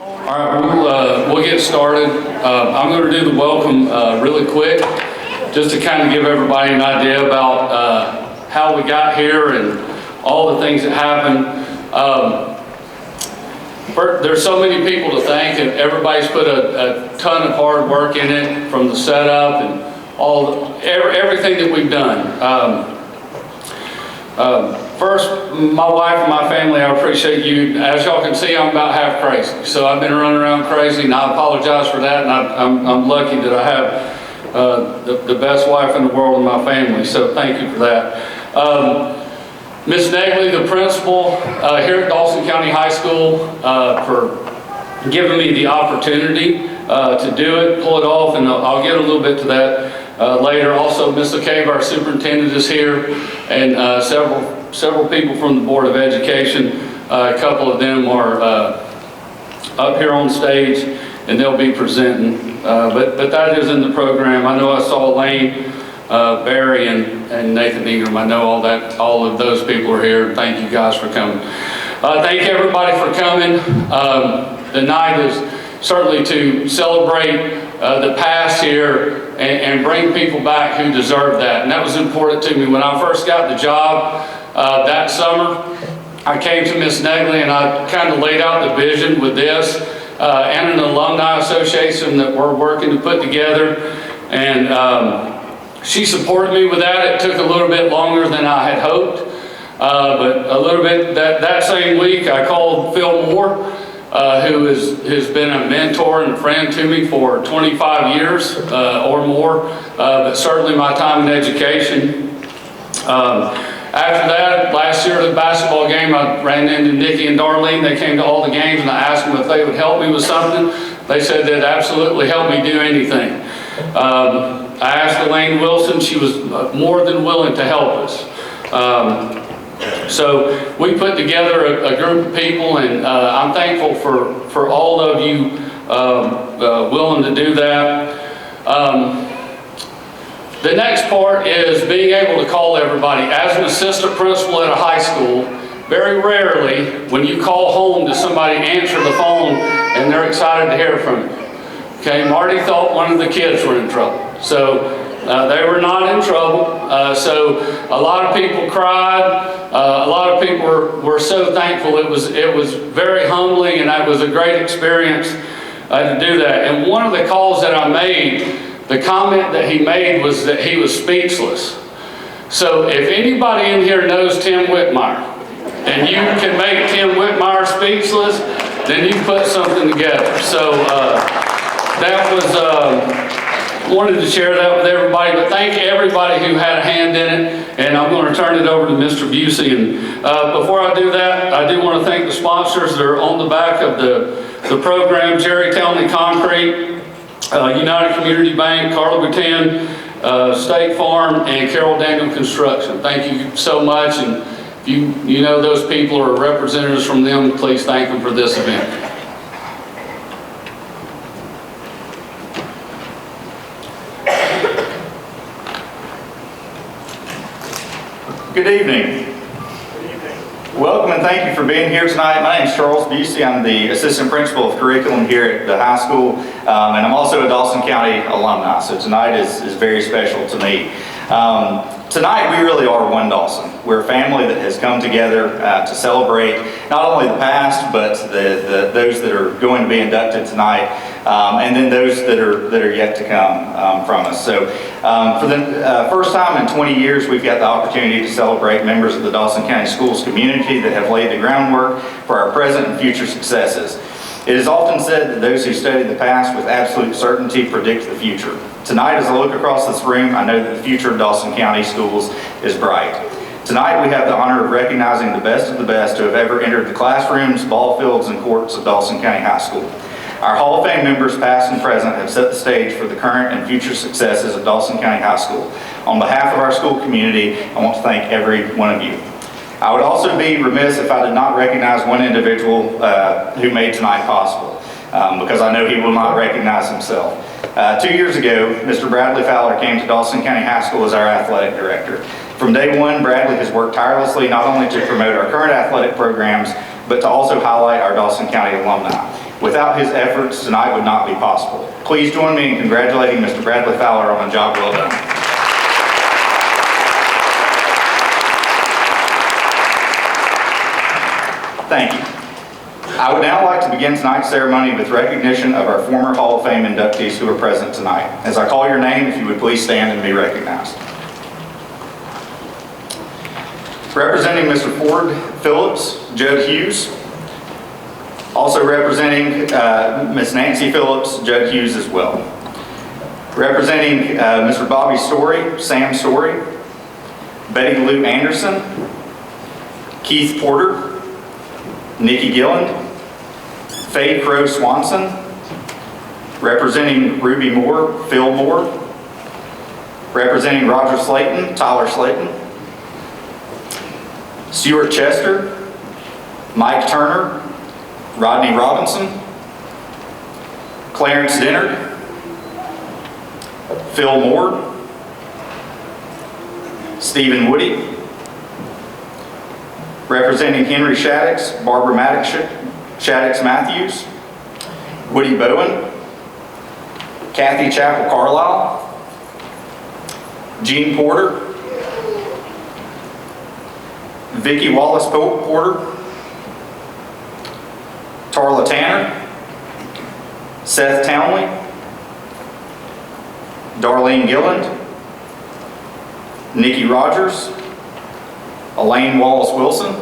All right, we'll get started. I'm going to do the welcome really quick, just to kind of give everybody an idea about how we got here and all the things that happened. There's so many people to thank, and everybody's put a ton of hard work in it, from the setup and everything that we've done. First, my wife and my family, I appreciate you. As y'all can see, I'm about half crazy. So I've been running around crazy, and I apologize for that. And I'm lucky that I have the best wife in the world in my family. So thank you for that. Ms. Negley, the principal here at Dawson County High School, for giving me the opportunity to do it, pull it off, and I'll get a little bit to that later. Also, Ms. LeCave, our superintendent, is here, and several people from the Board of Education. A couple of them are up here on stage, and they'll be presenting. But that is in the program. I know I saw Lane, Barry, and Nathan Ingram. I know all of those people are here. Thank you guys for coming. Thank everybody for coming. The night is certainly to celebrate the past here and bring people back who deserve that. And that was important to me. When I first got the job that summer, I came to Ms. Negley and I kind of laid out the vision with this and an alumni association that we're working to put together. And she supported me with that. It took a little bit longer than I had hoped. But a little bit, that same week, I called Phil Moore, who has been a mentor and a friend to me for 25 years or more, but certainly my time in education. After that, last year at the basketball game, I ran into Nikki and Darlene. They came to all the games, and I asked them if they would help me with something. They said they'd absolutely help me do anything. I asked Elaine Wilson. She was more than willing to help us. So we put together a group of people, and I'm thankful for all of you willing to do that. The next part is being able to call everybody. As an assistant principal at a high school, very rarely when you call home does somebody answer the phone and they're excited to hear from you. Okay, Marty thought one of the kids were in trouble. So they were not in trouble. So a lot of people cried. A lot of people were so thankful. It was very humbling, and it was a great experience to do that. And one of the calls that I made, the comment that he made was that he was speechless. So if anybody in here knows Tim Whitmire, and you can make Tim Whitmire speechless, then you put something together. So that was, wanted to share that with everybody, but thank everybody who had a hand in it, and I'm going to turn it over to Mr. Busey. And before I do that, I do want to thank the sponsors that are on the back of the program: Jerry Townley Concrete, United Community Bank, Carla Boutin, State Farm, and Carroll Daniel Construction. Thank you so much, and if you know those people or representatives from them, please thank them for this event. Good evening. Welcome and thank you for being here tonight. My name is Charles Busey. I'm the Assistant Principal of Curriculum here at the high school, and I'm also a Dawson County alumni, so tonight is very special to me. Tonight we really are one Dawson. We're a family that has come together to celebrate not only the past, but those that are going to be inducted tonight, and then those that are yet to come from us. So for the first time in 20 years, we've got the opportunity to celebrate members of the Dawson County Schools community that have laid the groundwork for our present and future successes. It is often said that those who study the past with absolute certainty predict the future. Tonight, as I look across this room, I know that the future of Dawson County Schools is bright. Tonight, we have the honor of recognizing the best of the best who have ever entered the classrooms, ball fields, and courts of Dawson County High School. Our Hall of Fame members, past and present, have set the stage for the current and future successes of Dawson County High School. On behalf of our school community, I want to thank every one of you. I would also be remiss if I did not recognize one individual who made tonight possible, because I know he will not recognize himself. 2 years ago, Mr. Bradley Fowler came to Dawson County High School as our athletic director. From day one, Bradley has worked tirelessly not only to promote our current athletic programs, but to also highlight our Dawson County alumni. Without his efforts, tonight would not be possible. Please join me in congratulating Mr. Bradley Fowler on a job well done. Thank you. I would now like to begin tonight's ceremony with recognition of our former Hall of Fame inductees who are present tonight. As I call your name, if you would please stand and be recognized. Representing Mr. Ford Phillips, Judd Hughes. Also representing Ms. Nancy Phillips, Judd Hughes as well. Representing Mr. Bobby Story, Sam Story. Betty Lou Anderson. Keith Porter. Nikki Gilland. Faye Crow Swanson. Representing Ruby Moore, Phil Moore. Representing Roger Slayton, Tyler Slayton. Stuart Chester. Mike Turner. Rodney Robinson. Clarence Dennard. Phil Moore. Stephen Woody. Representing Henry Shaddix, Barbara Shaddix Matthews. Woody Bowen. Kathy Chappell Carlisle. Jean Porter. Vicki Wallace Porter. Tarla Tanner. Seth Townley. Darlene Gilland. Nikki Rogers. Elaine Walls Wilson.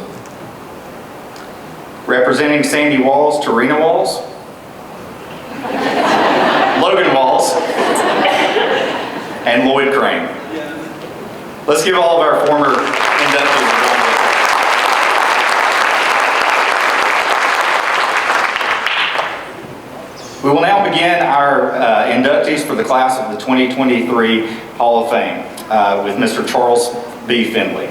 Representing Sandy Walls, Tarina Walls. Logan Walls. And Lloyd Crane. Let's give all of our former inductees a round of applause. We will now begin our inductees for the class of the 2023 Hall of Fame with Mr. Charles B. Finley.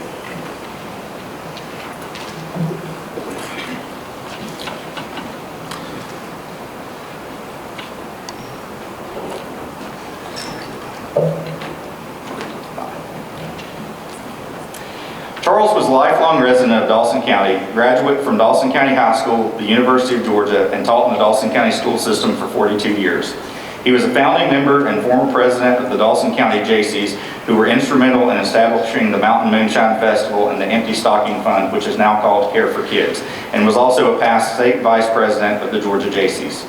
Charles was a lifelong resident of Dawson County, graduate from Dawson County High School, the University of Georgia, and taught in the Dawson County school system for 42 years. He was a founding member and former president of the Dawson County Jaycees, who were instrumental in establishing the Mountain Moonshine Festival and the Empty Stocking Fund, which is now called Care for Kids, and was also a past state vice president of the Georgia Jaycees.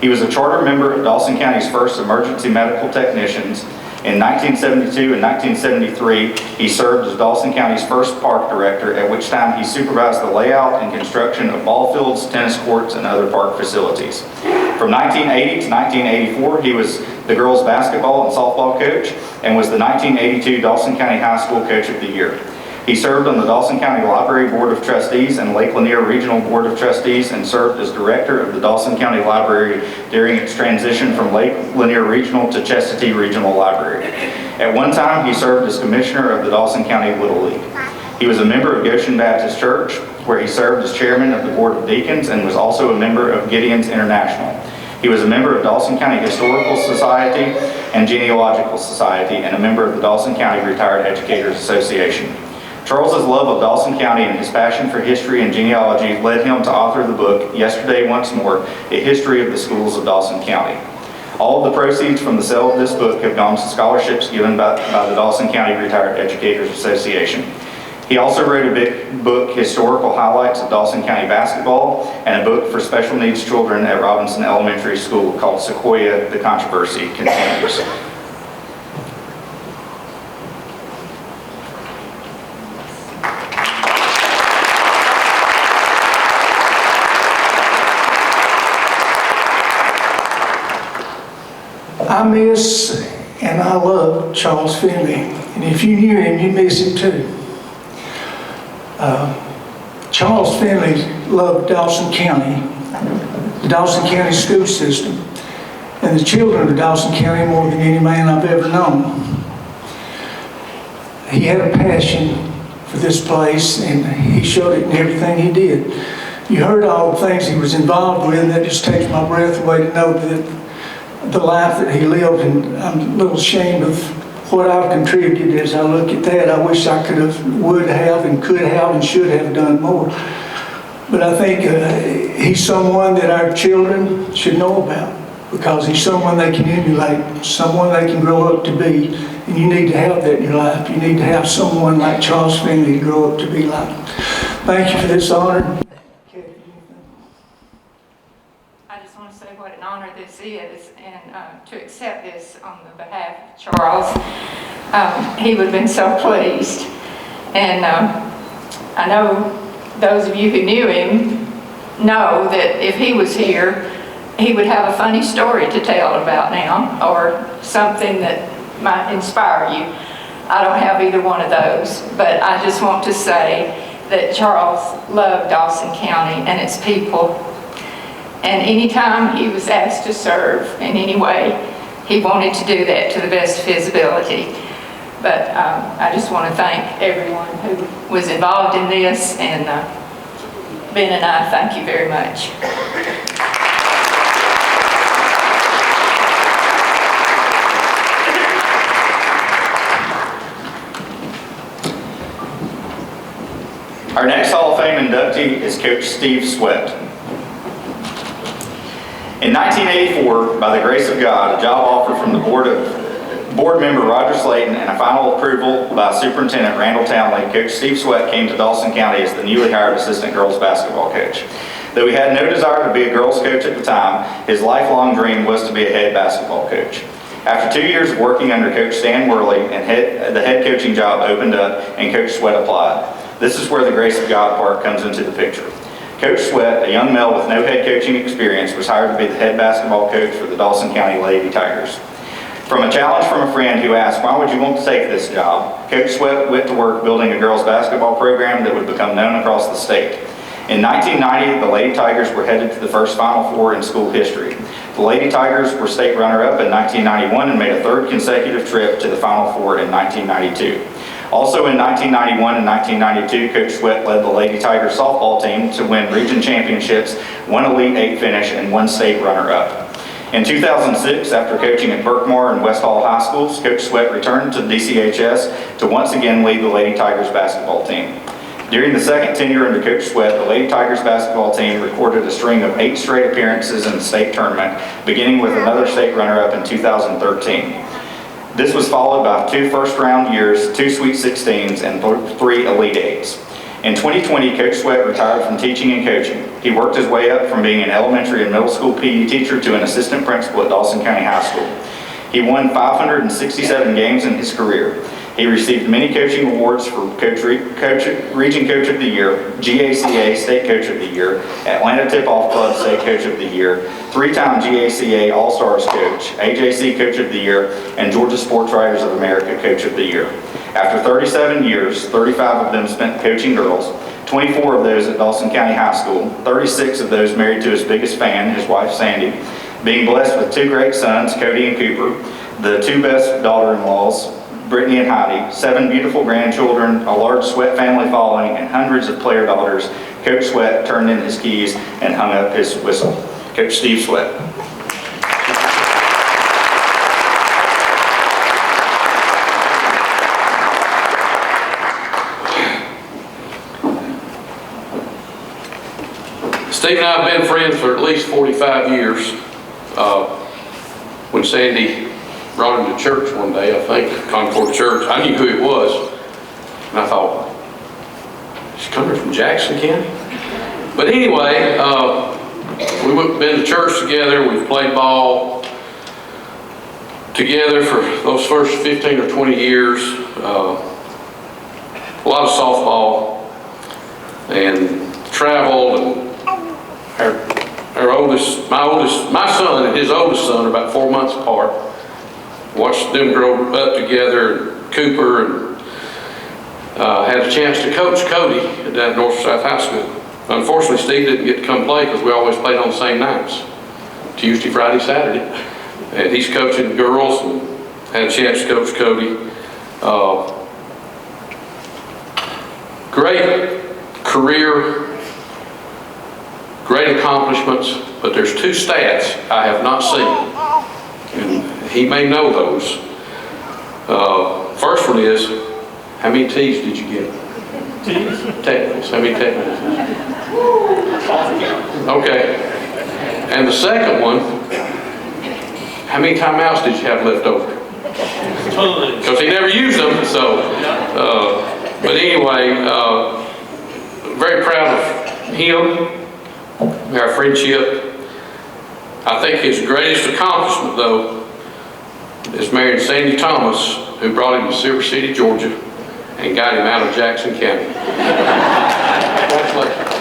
He was a charter member of Dawson County's first emergency medical technicians. In 1972 and 1973, he served as Dawson County's first park director, at which time he supervised the layout and construction of ball fields, tennis courts, and other park facilities. From 1980 to 1984, he was the girls' basketball and softball coach and was the 1982 Dawson County High School Coach of the Year. He served on the Dawson County Library Board of Trustees and Lake Lanier Regional Board of Trustees and served as director of the Dawson County Library during its transition from Lake Lanier Regional to Chestatee Regional Library. At one time, he served as commissioner of the Dawson County Little League. He was a member of Goshen Baptist Church, where he served as chairman of the Board of Deacons and was also a member of Gideon's International. He was a member of Dawson County Historical Society and Genealogical Society and a member of the Dawson County Retired Educators Association. Charles's love of Dawson County and his passion for history and genealogy led him to author the book, Yesterday Once More, A History of the Schools of Dawson County. All of the proceeds from the sale of this book have gone to scholarships given by the Dawson County Retired Educators Association. He also wrote a book, Historical Highlights of Dawson County Basketball, and a book for special needs children at Robinson Elementary School called Sequoia, The Controversy Continues. I miss and I love Charles Finley, and if you knew him, you miss him too. Charles Finley loved Dawson County, the Dawson County school system, and the children of Dawson County more than any man I've ever known. He had a passion for this place, and he showed it in everything he did. You heard all the things he was involved with, and that just takes my breath away to know that the life that he lived, and I'm a little ashamed of what I've contributed as I look at that. I wish I would have, and could have, and should have done more. But I think he's someone that our children should know about, because he's someone they can emulate, someone they can grow up to be. And you need to have that in your life. You need to have someone like Charles Finley to grow up to be like. Thank you for this honor. I just want to say what an honor this is, and to accept this on the behalf of Charles. He would have been so pleased. And I know those of you who knew him know that if he was here, he would have a funny story to tell about now, or something that might inspire you. I don't have either one of those, but I just want to say that Charles loved Dawson County and its people. And anytime he was asked to serve in any way, he wanted to do that to the best of his ability. But I just want to thank everyone who was involved in this, and Ben and I thank you very much. Our next Hall of Fame inductee is Coach Steve Sweat. In 1984, by the grace of God, a job offer from the board member Roger Slayton and a final approval by Superintendent Randall Townley, Coach Steve Sweat came to Dawson County as the newly hired assistant girls basketball coach. Though he had no desire to be a girls coach at the time, his lifelong dream was to be a head basketball coach. After 2 years of working under Coach Stan Worley, and the head coaching job opened up and Coach Sweat applied. This is where the grace of God part comes into the picture. Coach Sweat, a young male with no head coaching experience, was hired to be the head basketball coach for the Dawson County Lady Tigers. From a challenge from a friend who asked, "Why would you want to take this job?" Coach Sweat went to work building a girls basketball program that would become known across the state. In 1990, the Lady Tigers were headed to the first Final Four in school history. The Lady Tigers were state runner-up in 1991 and made a third consecutive trip to the Final Four in 1992. Also in 1991 and 1992, Coach Sweat led the Lady Tigers softball team to win region championships, one Elite Eight finish, and one state runner-up. In 2006, after coaching at Berkmar and West Hall High Schools, Coach Sweat returned to DCHS to once again lead the Lady Tigers basketball team. During the second tenure under Coach Sweat, the Lady Tigers basketball team recorded a string of 8 straight appearances in the state tournament, beginning with another state runner-up in 2013. This was followed by 2 first-round years, 2 Sweet 16s, and 3 Elite Eights. In 2020, Coach Sweat retired from teaching and coaching. He worked his way up from being an elementary and middle school PE teacher to an assistant principal at Dawson County High School. He won 567 games in his career. He received many coaching awards for Region Coach of the Year, GACA State Coach of the Year, Atlanta Tip-Off Club State Coach of the Year, 3-time GACA All-Stars Coach, AJC Coach of the Year, and Georgia Sports Writers of America Coach of the Year. After 37 years, 35 of them spent coaching girls, 24 of those at Dawson County High School, 36 of those married to his biggest fan, his wife Sandy, being blessed with 2 great sons, Cody and Cooper, the 2 best daughter-in-laws, Brittany and Heidi, 7 beautiful grandchildren, a large Sweat family following, and hundreds of player daughters, Coach Sweat turned in his keys and hung up his whistle. Coach Steve Sweat. Steve and I have been friends for at least 45 years. When Sandy brought him to church one day, I think, Concord Church, I knew who it was. And I thought, she's coming from Jackson County? But anyway, we've been to church together, we've played ball together for those first 15 or 20 years. A lot of softball, and traveled, and my son and his oldest son are about 4 months apart. Watched them grow up together, and Cooper, and had a chance to coach Cody down at North South High School. Unfortunately, Steve didn't get to come play because we always played on the same nights, Tuesday, Friday, Saturday. And he's coaching girls, and had a chance to coach Cody. Great career, great accomplishments, but there's 2 stats I have not seen, and he may know those. First one is, how many T's did you get? Technicals. How many technicals? Okay. And the second one, how many timeouts did you have left over? Because he never used them, so, but anyway, very proud of him, our friendship. I think his greatest accomplishment, though, is marrying Sandy Thomas, who brought him to Silver City, Georgia, and got him out of Jackson County. Congratulations.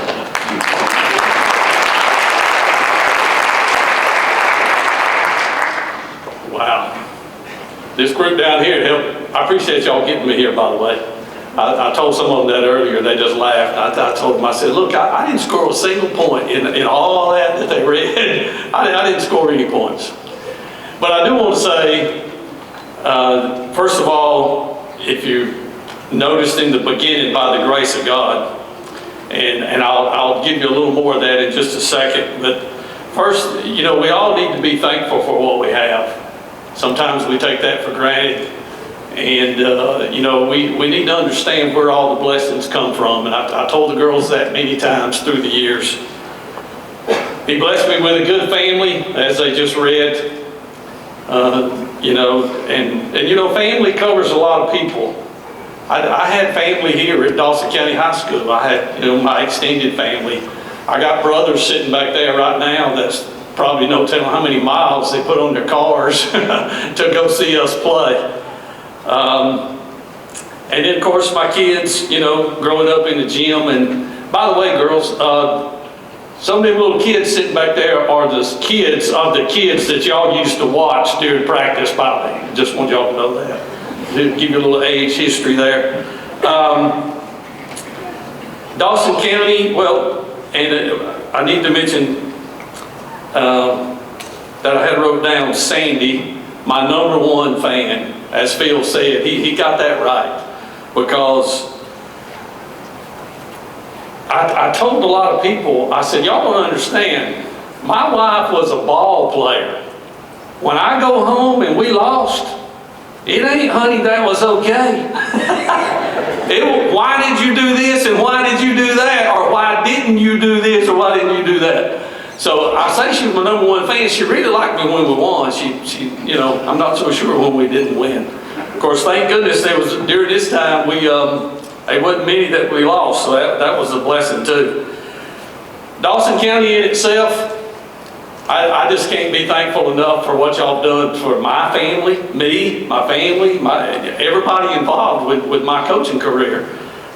Wow. This group down here helped. I appreciate y'all getting me here, by the way. I told some of them that earlier. They just laughed. I told them, I said, look, I didn't score a single point in all that they read. I didn't score any points. But I do want to say, first of all, if you noticed in the beginning, by the grace of God, and I'll give you a little more of that in just a second, but first, you know, we all need to be thankful for what we have. Sometimes we take that for granted, and you know, we need to understand where all the blessings come from, and I told the girls that many times through the years. He blessed me with a good family, as they just read. You know, and you know, family covers a lot of people. I had family here at Dawson County High School. I had, you know, my extended family. I got brothers sitting back there right now that's probably no telling how many miles they put on their cars to go see us play. And then, of course, my kids, you know, growing up in the gym. And by the way, girls, some of them little kids sitting back there are the kids of the kids that y'all used to watch during practice. By the way, just want y'all to know that. Give you a little age history there. Dawson County, well, and I need to mention that I had wrote down Sandy, my #1 fan, as Phil said. He got that right, because I told a lot of people, I said, y'all don't understand, my wife was a ball player. When I go home and we lost, it ain't, honey, that was okay. Why did you do this and why did you do that? Or why didn't you do this or why didn't you do that? So I say she was my #1 fan. She really liked me when we won. She, you know, I'm not so sure when we didn't win. Of course, thank goodness there was, during this time, there wasn't many that we lost, so that was a blessing too. Dawson County in itself, I just can't be thankful enough for what y'all done for my family, me, my family, everybody involved with my coaching career.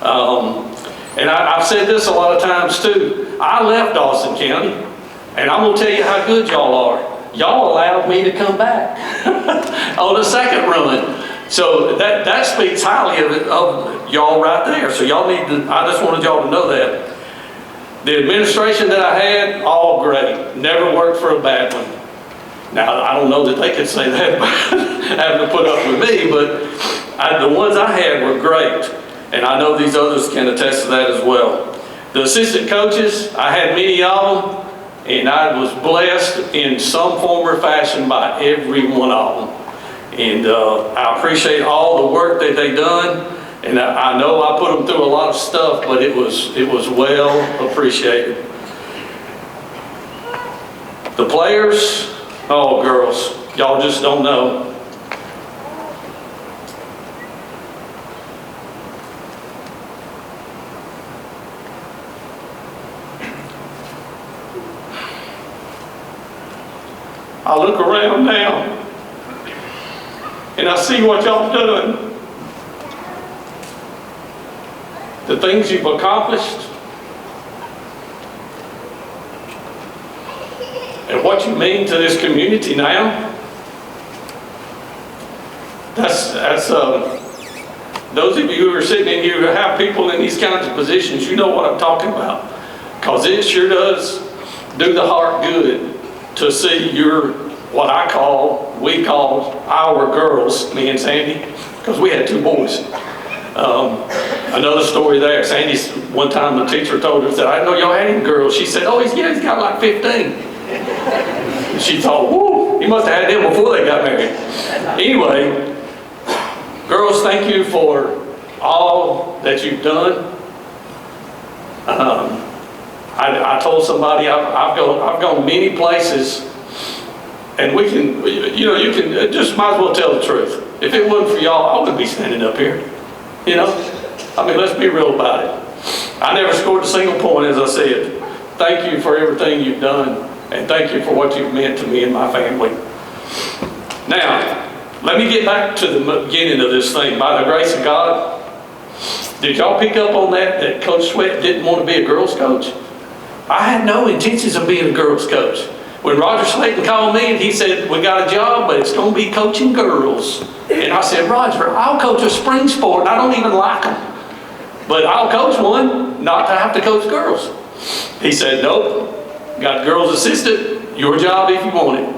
And I've said this a lot of times too. I left Dawson County, and I'm going to tell you how good y'all are. Y'all allowed me to come back on the second run. So that speaks highly of y'all right there. So y'all need to, I just wanted y'all to know that. The administration that I had, all great. Never worked for a bad one. Now, I don't know that they could say that having to put up with me, but the ones I had were great. And I know these others can attest to that as well. The assistant coaches, I had many of them, and I was blessed in some form or fashion by every one of them. And I appreciate all the work that they done. And I know I put them through a lot of stuff, but it was well appreciated. The players, oh girls, y'all just don't know. I look around now and I see what y'all done. The things you've accomplished, and what you mean to this community now. That's those of you who are sitting in here who have people in these kinds of positions, you know what I'm talking about. Because it sure does do the heart good to see what we call our girls, me and Sandy, because we had 2 boys. Another story there. Sandy, one time the teacher told her, said, I didn't know y'all had any girls. She said, oh, he's got like 15. She thought, whoo, he must have had them before they got married. Anyway, girls, thank you for all that you've done. I told somebody, I've gone many places, and we can, you can, just might as well tell the truth. If it wasn't for y'all, I wouldn't be standing up here, I mean, let's be real about it. I never scored a single point, as I said. Thank you for everything you've done, and thank you for what you've meant to me and my family. Now, let me get back to the beginning of this thing. By the grace of God, did y'all pick up on that Coach Sweat didn't want to be a girls coach? I had no intentions of being a girls coach. When Roger Slayton called me and he said, we got a job, but it's going to be coaching girls. And I said, Roger, I'll coach a spring sport, and I don't even like them. But I'll coach one, not to have to coach girls. He said, nope, got girls assistant, your job if you want it.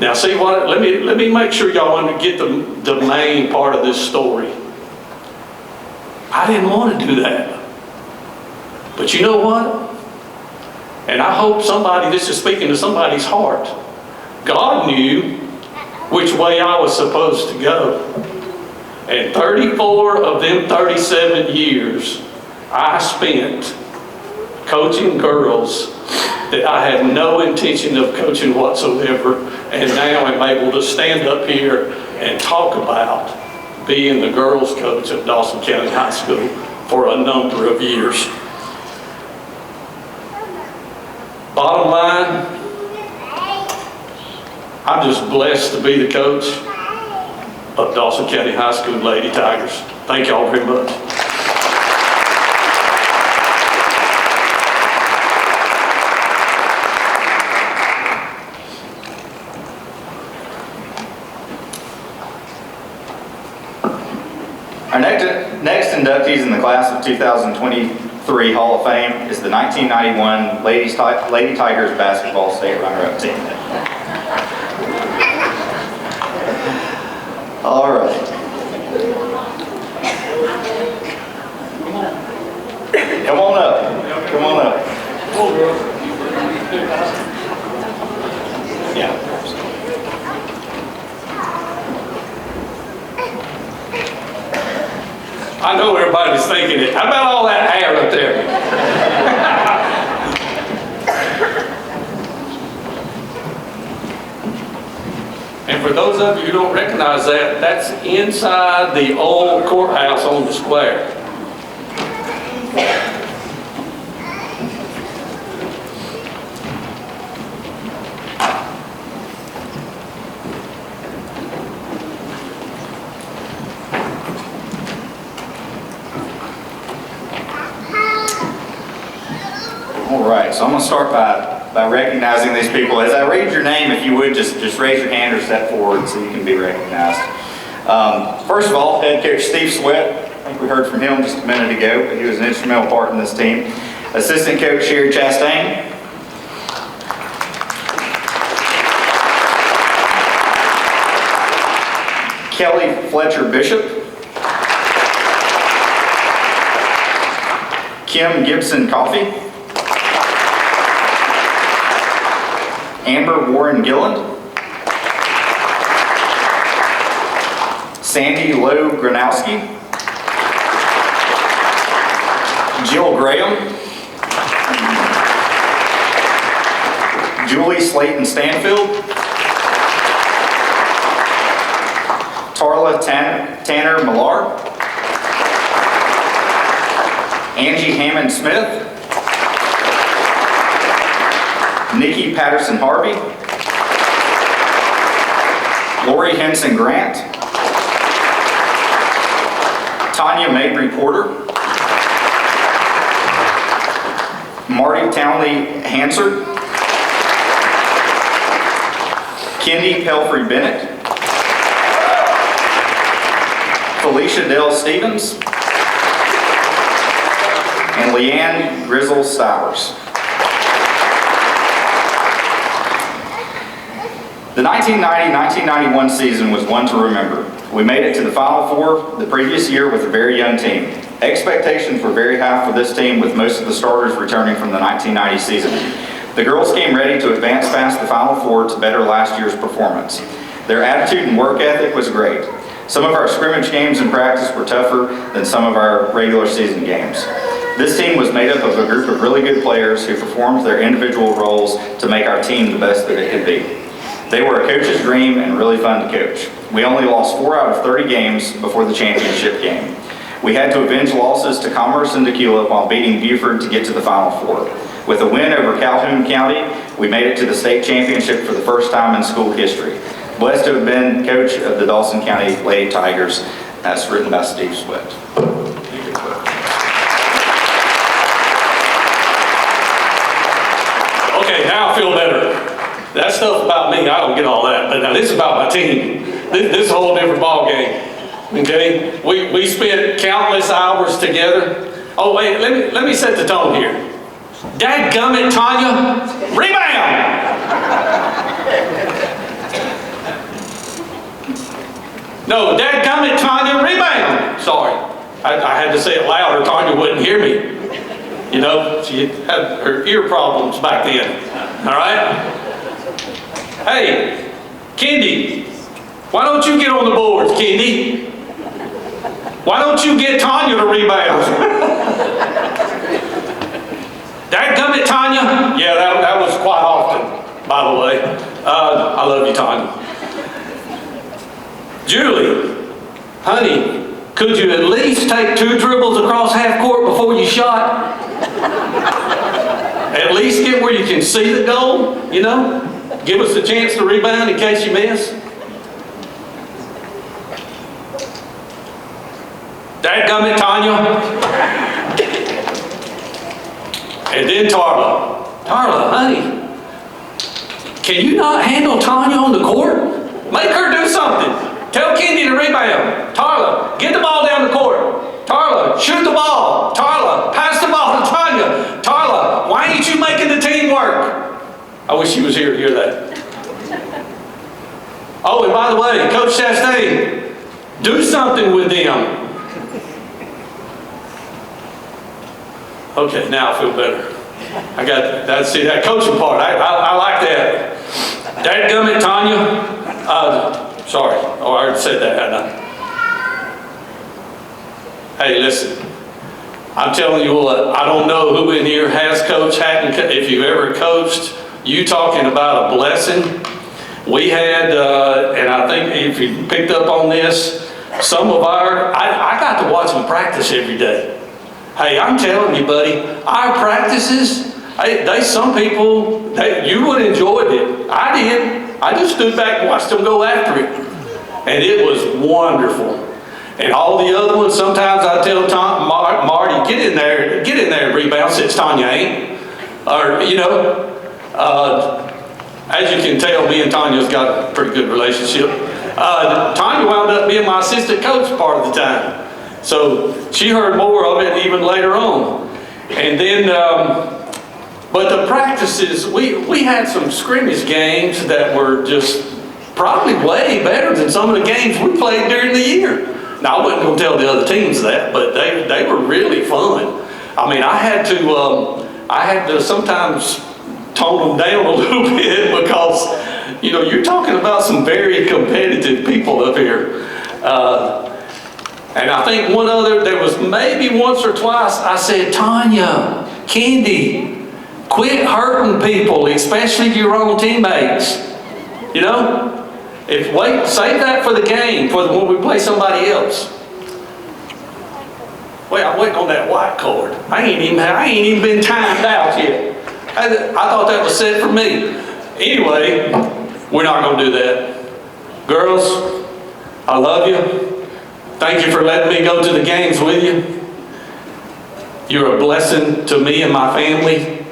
Now see what, let me make sure y'all get the main part of this story. I didn't want to do that. But you know what? And I hope this is speaking to somebody's heart. God knew which way I was supposed to go. And 34 of them 37 years, I spent coaching girls that I had no intention of coaching whatsoever, and now I'm able to stand up here and talk about being the girls coach at Dawson County High School for a number of years. Bottom line, I'm just blessed to be the coach of Dawson County High School Lady Tigers. Thank y'all very much. Our next inductees in the class of 2023 Hall of Fame is the 1991 Lady Tigers basketball state runner-up team. All right. Come on up. Come on up. Yeah. I know everybody's thinking it. How about all that hair up there? And for those of you who don't recognize that, that's inside the old courthouse on the square. All right, so I'm going to start by recognizing these people. As I read your name, if you would, just raise your hand or step forward so you can be recognized. First of all, head coach Steve Sweat. I think we heard from him just a minute ago, but he was an instrumental part in this team. Assistant coach Sherry Chastain. Kelly Fletcher Bishop. Kim Gibson Coffey. Amber Warren Gilland. Sandy Lowe Granowski. Jill Graham. Julie Slayton Stanfield. Tarla Tanner Millar. Angie Hammond Smith. Nikki Patterson Harvey. Lori Henson Grant. Tanya Mabry Porter. Marty Townley Hansard. Kendi Pelfrey Bennett. Felicia Dell Stevens. And Leanne Grizzle Stowers. The 1990-1991 season was one to remember. We made it to the Final Four the previous year with a very young team. Expectations were very high for this team, with most of the starters returning from the 1990 season. The girls came ready to advance past the Final Four to better last year's performance. Their attitude and work ethic was great. Some of our scrimmage games in practice were tougher than some of our regular season games. This team was made up of a group of really good players who performed their individual roles to make our team the best that it could be. They were a coach's dream and really fun to coach. We only lost 4 out of 30 games before the championship game. We had to avenge losses to Commerce and Tequila while beating Buford to get to the Final Four. With a win over Calhoun County, we made it to the state championship for the first time in school history. Blessed to have been coach of the Dawson County Lady Tigers. That's written by Steve Swift. Okay, now I feel better. That stuff about me, I don't get all that. But now this is about my team. This is a whole different ball game. Okay, we spent countless hours together. Oh wait, let me set the tone here. Dadgummit, Tanya, rebound! No, dadgummit, Tanya, rebound! Sorry, I had to say it louder. Tanya wouldn't hear me. You know, she had her ear problems back then. All right? Hey, Kendi, why don't you get on the boards, Kendi? Why don't you get Tanya to rebound? Dadgummit, Tanya? Yeah, that was quite often, by the way. I love you, Tanya. Julie, honey, could you at least take 2 dribbles across half court before you shot? At least get where you can see the goal, you know? Give us a chance to rebound in case you miss. Dadgummit, Tanya. And then Tarla. Tarla, honey, can you not handle Tanya on the court? Make her do something. Tell Kendi to rebound. Tarla, get the ball down the court. Tarla, shoot the ball. Tarla, pass the ball to Tanya. Tarla, why ain't you making the team work? I wish she was here to hear that. Oh, and by the way, Coach Chastain, do something with them. Okay, now I feel better. I got that. See that coaching part. I like that. Dadgummit, Tanya. Sorry. Oh, I already said that, hadn't I? Hey, listen. I'm telling you what. I don't know who in here has coached, if you've ever coached. You talking about a blessing. We had, and I think if you picked up on this, some of I got to watch them practice every day. Hey, I'm telling you, buddy, our practices, some people, you would have enjoyed it. I did. I just stood back and watched them go after it. And it was wonderful. And all the other ones, sometimes I tell Marty, get in there and rebound, since Tanya ain't. Or, you know, as you can tell, me and Tanya's got a pretty good relationship. Tanya wound up being my assistant coach part of the time. So she heard more of it even later on. And then, but the practices, we had some scrimmage games that were just probably way better than some of the games we played during the year. Now, I wasn't going to tell the other teams that, but they were really fun. I mean, I had to sometimes tone them down a little bit because, you know, you're talking about some very competitive people up here. And I think there was maybe once or twice I said, Tanya, Kendi, quit hurting people, especially your own teammates. You know? Save that for the game, when we play somebody else. Wait, I'm waiting on that white card. I ain't even been timed out yet. I thought that was set for me. Anyway, we're not going to do that. Girls, I love you. Thank you for letting me go to the games with you. You're a blessing to me and my family.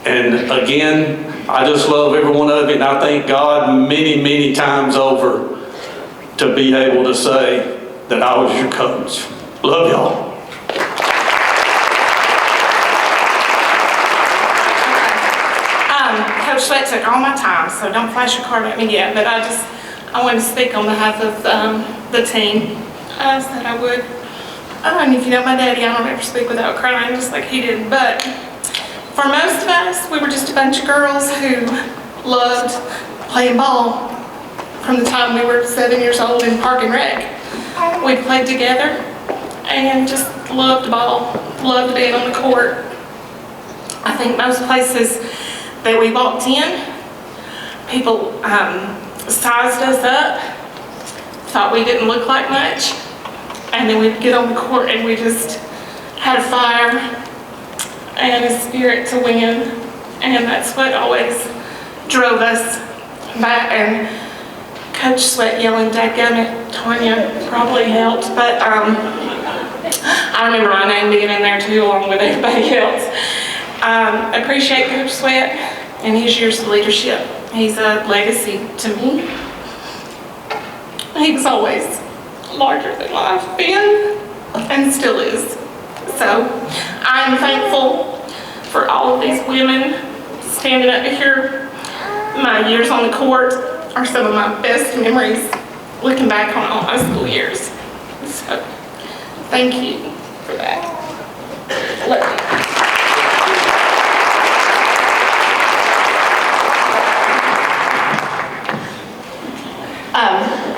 And again, I just love every one of you, and I thank God many, many times over to be able to say that I was your coach. Love y'all. Coach Sweat took all my time, so don't flash your card at me yet, but I want to speak on behalf of the team. I said I would. And if you know my daddy, I don't ever speak without crying, just like he did. But for most of us, we were just a bunch of girls who loved playing ball. from the time we were 7 years old in Park and Rec. We played together and just loved ball, loved being on the court. I think most places that we walked in, people sized us up, thought we didn't look like much, and then we'd get on the court and we just had a fire and a spirit to win, and that's what always drove us back. And Coach Sweat yelling, "Dadgummit, Tanya," probably helped, but I remember my name being in there too, along with everybody else. Appreciate Coach Sweat and his years of leadership. He's a legacy to me. He was always larger than life then, and still is. So I'm thankful for all of these women standing up here. My years on the court are some of my best memories, looking back on all my school years. So thank you for that. Love you.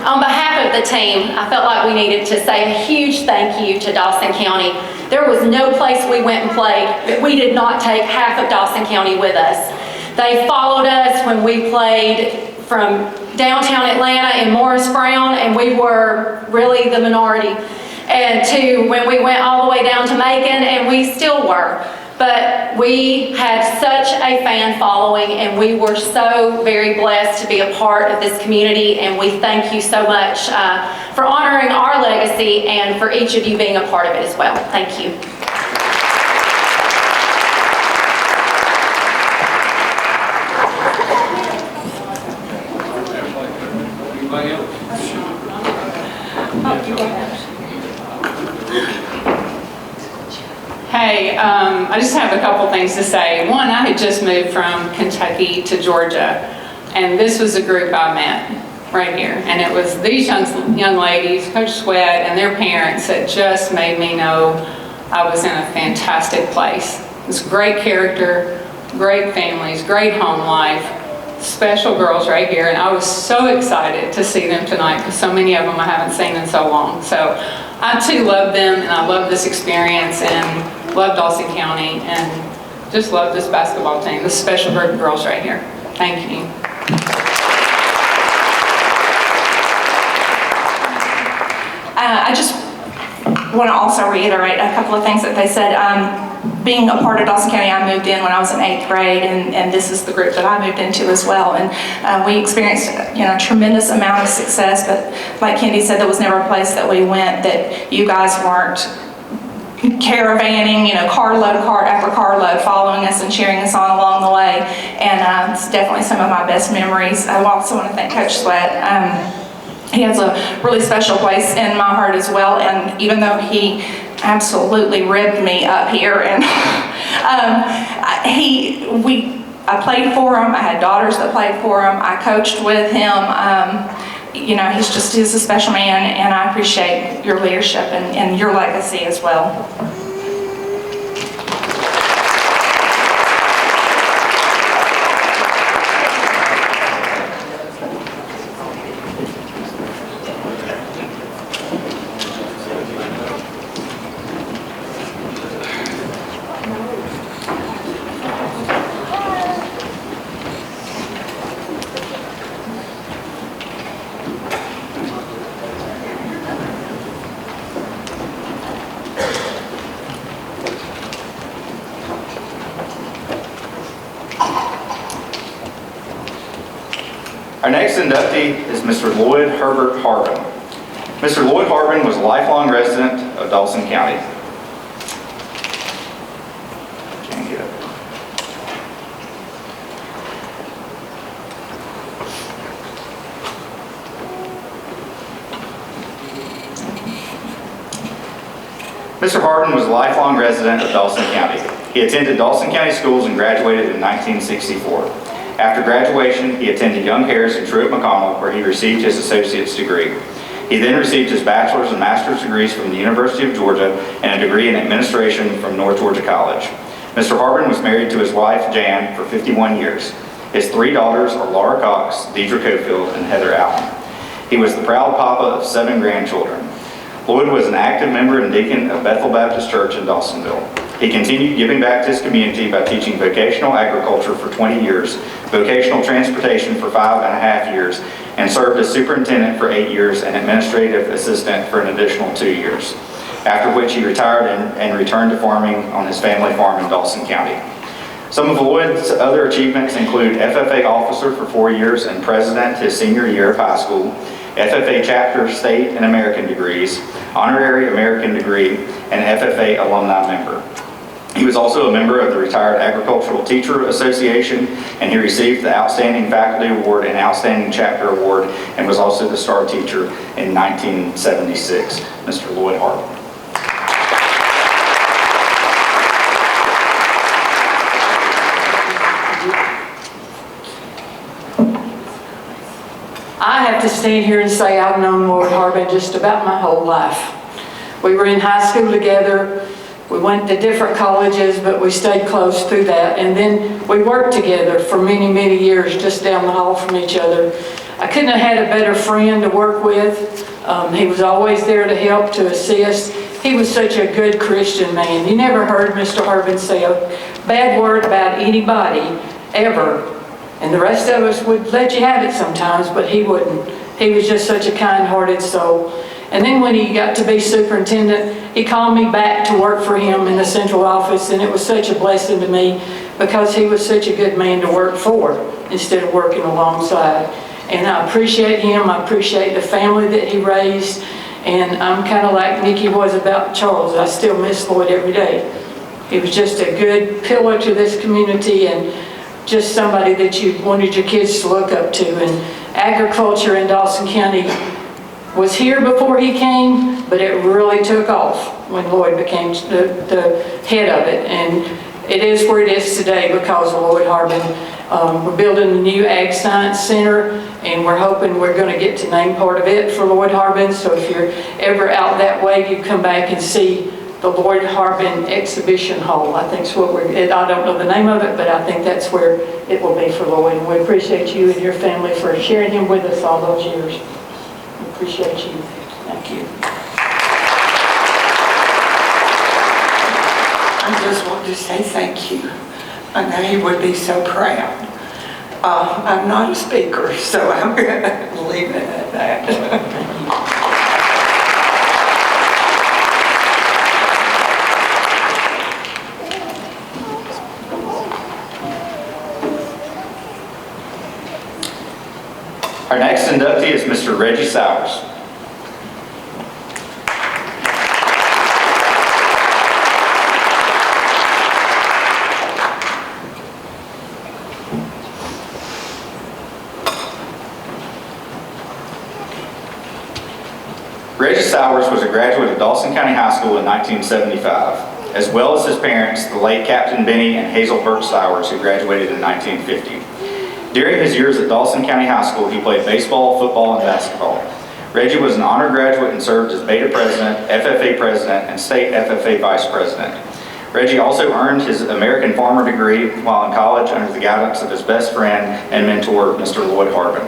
On behalf of the team, I felt like we needed to say a huge thank you to Dawson County. There was no place we went and played that we did not take half of Dawson County with us. They followed us when we played from downtown Atlanta in Morris Brown, and we were really the minority, and to when we went all the way down to Macon, and we still were. But we had such a fan following, and we were so very blessed to be a part of this community, and we thank you so much for honoring our legacy and for each of you being a part of it as well. Thank you. Anybody else? Hey, I just have a couple things to say. One, I had just moved from Kentucky to Georgia, and this was a group I met right here. And it was these young ladies, Coach Sweat, and their parents that just made me know I was in a fantastic place. It's great character, great families, great home life, special girls right here. And I was so excited to see them tonight because so many of them I haven't seen in so long. So I too love them, and I love this experience, and love Dawson County, and just love this basketball team, this special group of girls right here. Thank you. I just want to also reiterate a couple of things that they said. Being a part of Dawson County, I moved in when I was in 8th grade, and this is the group that I moved into as well. And we experienced, a tremendous amount of success. But like Kendi said, there was never a place that we went that you guys weren't caravanning, carload after carload, following us and cheering us on along the way. And it's definitely some of my best memories. I also want to thank Coach Sweat. He has a really special place in my heart as well. And even though he absolutely ribbed me up here, and I played for him. I had daughters that played for him. I coached with him. He's a special man, and I appreciate your leadership and your legacy as well. Our next inductee is Mr. Lloyd Herbert Harbin. Mr. Lloyd Harbin was a lifelong resident of Dawson County. Can't get it. Mr. Harbin was a lifelong resident of Dawson County. He attended Dawson County schools and graduated in 1964. After graduation, he attended Young Harris and Truett McConnell, where he received his associate's degree. He then received his bachelor's and master's degrees from the University of Georgia and a degree in administration from North Georgia College. Mr. Harbin was married to his wife, Jan, for 51 years. His three daughters are Laura Cox, Deidre Cofield, and Heather Allen. He was the proud papa of 7 grandchildren. Lloyd was an active member and deacon of Bethel Baptist Church in Dawsonville. He continued giving back to his community by teaching vocational agriculture for 20 years, vocational transportation for 5.5 years, and served as superintendent for 8 years and administrative assistant for an additional 2 years, after which he retired and returned to farming on his family farm in Dawson County. Some of Lloyd's other achievements include FFA officer for 4 years and president his senior year of high school, FFA chapter state and American degrees, honorary American degree, and FFA alumni member. He was also a member of the Retired Agricultural Teacher Association, and he received the Outstanding Faculty Award and Outstanding Chapter Award, and was also the Star Teacher in 1976. Mr. Lloyd Harbin. I have to stand here and say I've known Lloyd Harbin just about my whole life. We were in high school together. We went to different colleges, but we stayed close through that. And then we worked together for many, many years just down the hall from each other. I couldn't have had a better friend to work with. He was always there to help, to assist. He was such a good Christian man. You never heard Mr. Harbin say a bad word about anybody, ever. And the rest of us would let you have it sometimes, but he wouldn't. He was just such a kind-hearted soul. And then when he got to be superintendent, he called me back to work for him in the central office, and it was such a blessing to me because he was such a good man to work for instead of working alongside. And I appreciate him. I appreciate the family that he raised. And I'm kind of like Nikki was about Charles. I still miss Lloyd every day. He was just a good pillar to this community and just somebody that you wanted your kids to look up to. And agriculture in Dawson County was here before he came, but it really took off when Lloyd became the head of it. And it is where it is today because of Lloyd Harbin. We're building a new Ag Science Center, and we're hoping we're going to get to name part of it for Lloyd Harbin. So if you're ever out that way, you come back and see the Lloyd Harbin Exhibition Hall. I think it's what I don't know the name of it, but I think that's where it will be for Lloyd. And we appreciate you and your family for sharing him with us all those years. We appreciate you. Thank you. I just want to say thank you. I know he would be so proud. I'm not a speaker, so I'm going to leave it at that. Our next inductee is Mr. Reggie Sowers. Reggie Sowers was a graduate of Dawson County High School in 1975, as well as his parents, the late Captain Benny and Hazel Burke Sowers, who graduated in 1950. During his years at Dawson County High School, he played baseball, football, and basketball. Reggie was an honor graduate and served as Beta President, FFA President, and State FFA Vice President. Reggie also earned his American Farmer degree while in college under the guidance of his best friend and mentor, Mr. Lloyd Harbin.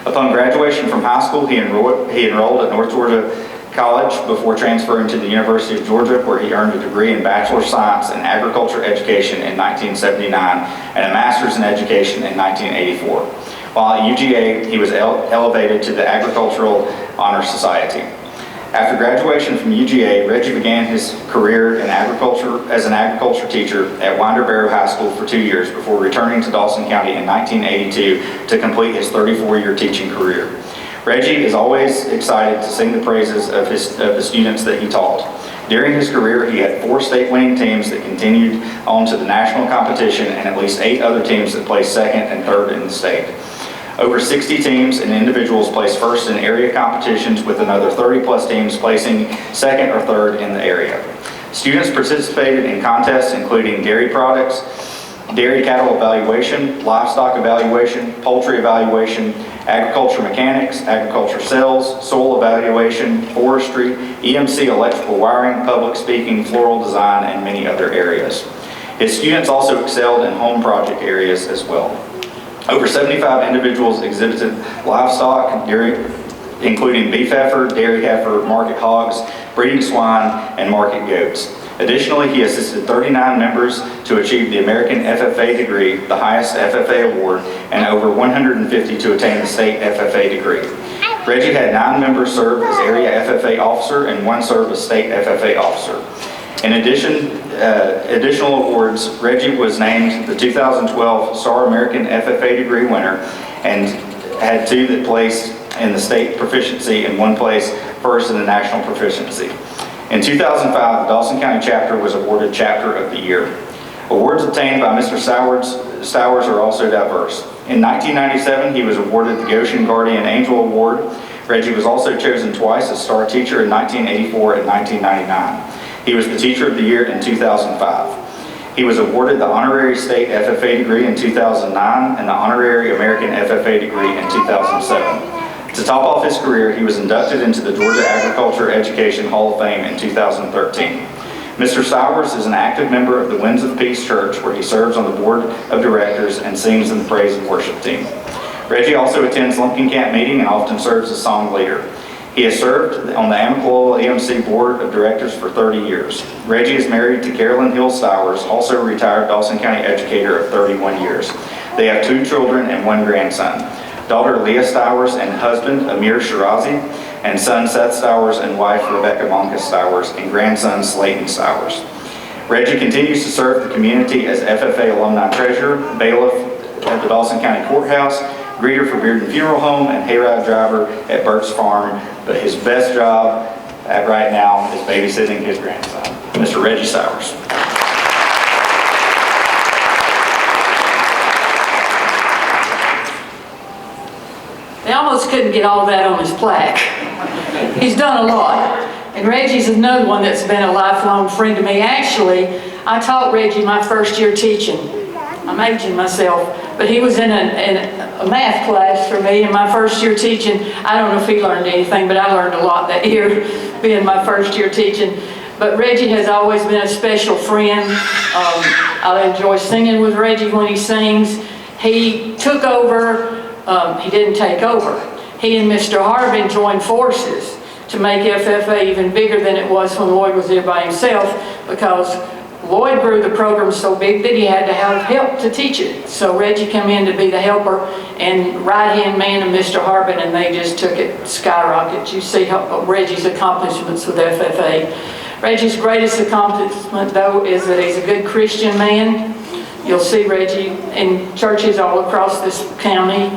Upon graduation from high school, he enrolled at North Georgia College before transferring to the University of Georgia, where he earned a degree in Bachelor of Science in Agriculture Education in 1979 and a Master's in Education in 1984. While at UGA, he was elevated to the Agricultural Honor Society. After graduation from UGA, Reggie began his career in agriculture as an agriculture teacher at Winder Barrow High School for 2 years before returning to Dawson County in 1982 to complete his 34-year teaching career. Reggie is always excited to sing the praises of the students that he taught. During his career, he had 4 state-winning teams that continued on to the national competition and at least 8 other teams that placed second and third in the state. Over 60 teams and individuals placed first in area competitions, with another 30-plus teams placing second or third in the area. Students participated in contests including dairy products, dairy cattle evaluation, livestock evaluation, poultry evaluation, agriculture mechanics, agriculture sales, soil evaluation, forestry, EMC electrical wiring, public speaking, floral design, and many other areas. His students also excelled in home project areas as well. Over 75 individuals exhibited livestock, dairy including beef heifer, dairy heifer, market hogs, breeding swine, and market goats. Additionally, he assisted 39 members to achieve the American FFA degree, the highest FFA award, and over 150 to attain the state FFA degree. Reggie had 9 members serve as area FFA officer and 1 serve as state FFA officer. In addition, additional awards, Reggie was named the 2012 Star American FFA degree winner and had 2 that placed in the state proficiency and 1 place first in the national proficiency. In 2005, the Dawson County chapter was awarded Chapter of the Year. Awards obtained by Mr. Stowers are also diverse. In 1997, he was awarded the Goshen Guardian Angel Award. Reggie was also chosen twice as Star Teacher in 1984 and 1999. He was the Teacher of the Year in 2005. He was awarded the Honorary State FFA degree in 2009 and the Honorary American FFA degree in 2007. To top off his career, he was inducted into the Georgia Agriculture Education Hall of Fame in 2013. Mr. Stowers is an active member of the Winds of Peace Church, where he serves on the board of directors and sings in the praise and worship team. Reggie also attends Lumpkin Camp meeting and often serves as song leader. He has served on the Amicalola EMC board of directors for 30 years. Reggie is married to Carolyn Hill Stowers, also a retired Dawson County educator of 31 years. They have 2 children and 1 grandson. Daughter Leah Stowers and husband Amir Shirazi, and son Seth Stowers and wife Rebecca Monka Stowers, and grandson Slayton Stowers. Reggie continues to serve the community as FFA Alumni Treasurer, bailiff at the Dawson County Courthouse, greeter for Bearden Funeral Home, and hayride driver at Burt's Farm, but his best job right now is babysitting his grandson, Mr. Reggie Stowers. They almost couldn't get all that on his plaque. He's done a lot. And Reggie's another one that's been a lifelong friend to me. Actually, I taught Reggie my first year teaching. I'm aging myself, but he was in a math class for me in my first year teaching. I don't know if he learned anything, but I learned a lot that year being my first year teaching. But Reggie has always been a special friend. I enjoy singing with Reggie when he sings. He took over. He didn't take over. He and Mr. Harbin joined forces to make FFA even bigger than it was when Lloyd was there by himself, because Lloyd grew the program so big that he had to have help to teach it. So Reggie came in to be the helper and right-hand man of Mr. Harbin, and they just took it skyrocket. You see Reggie's accomplishments with FFA. Reggie's greatest accomplishment, though, is that he's a good Christian man. You'll see Reggie in churches all across this county,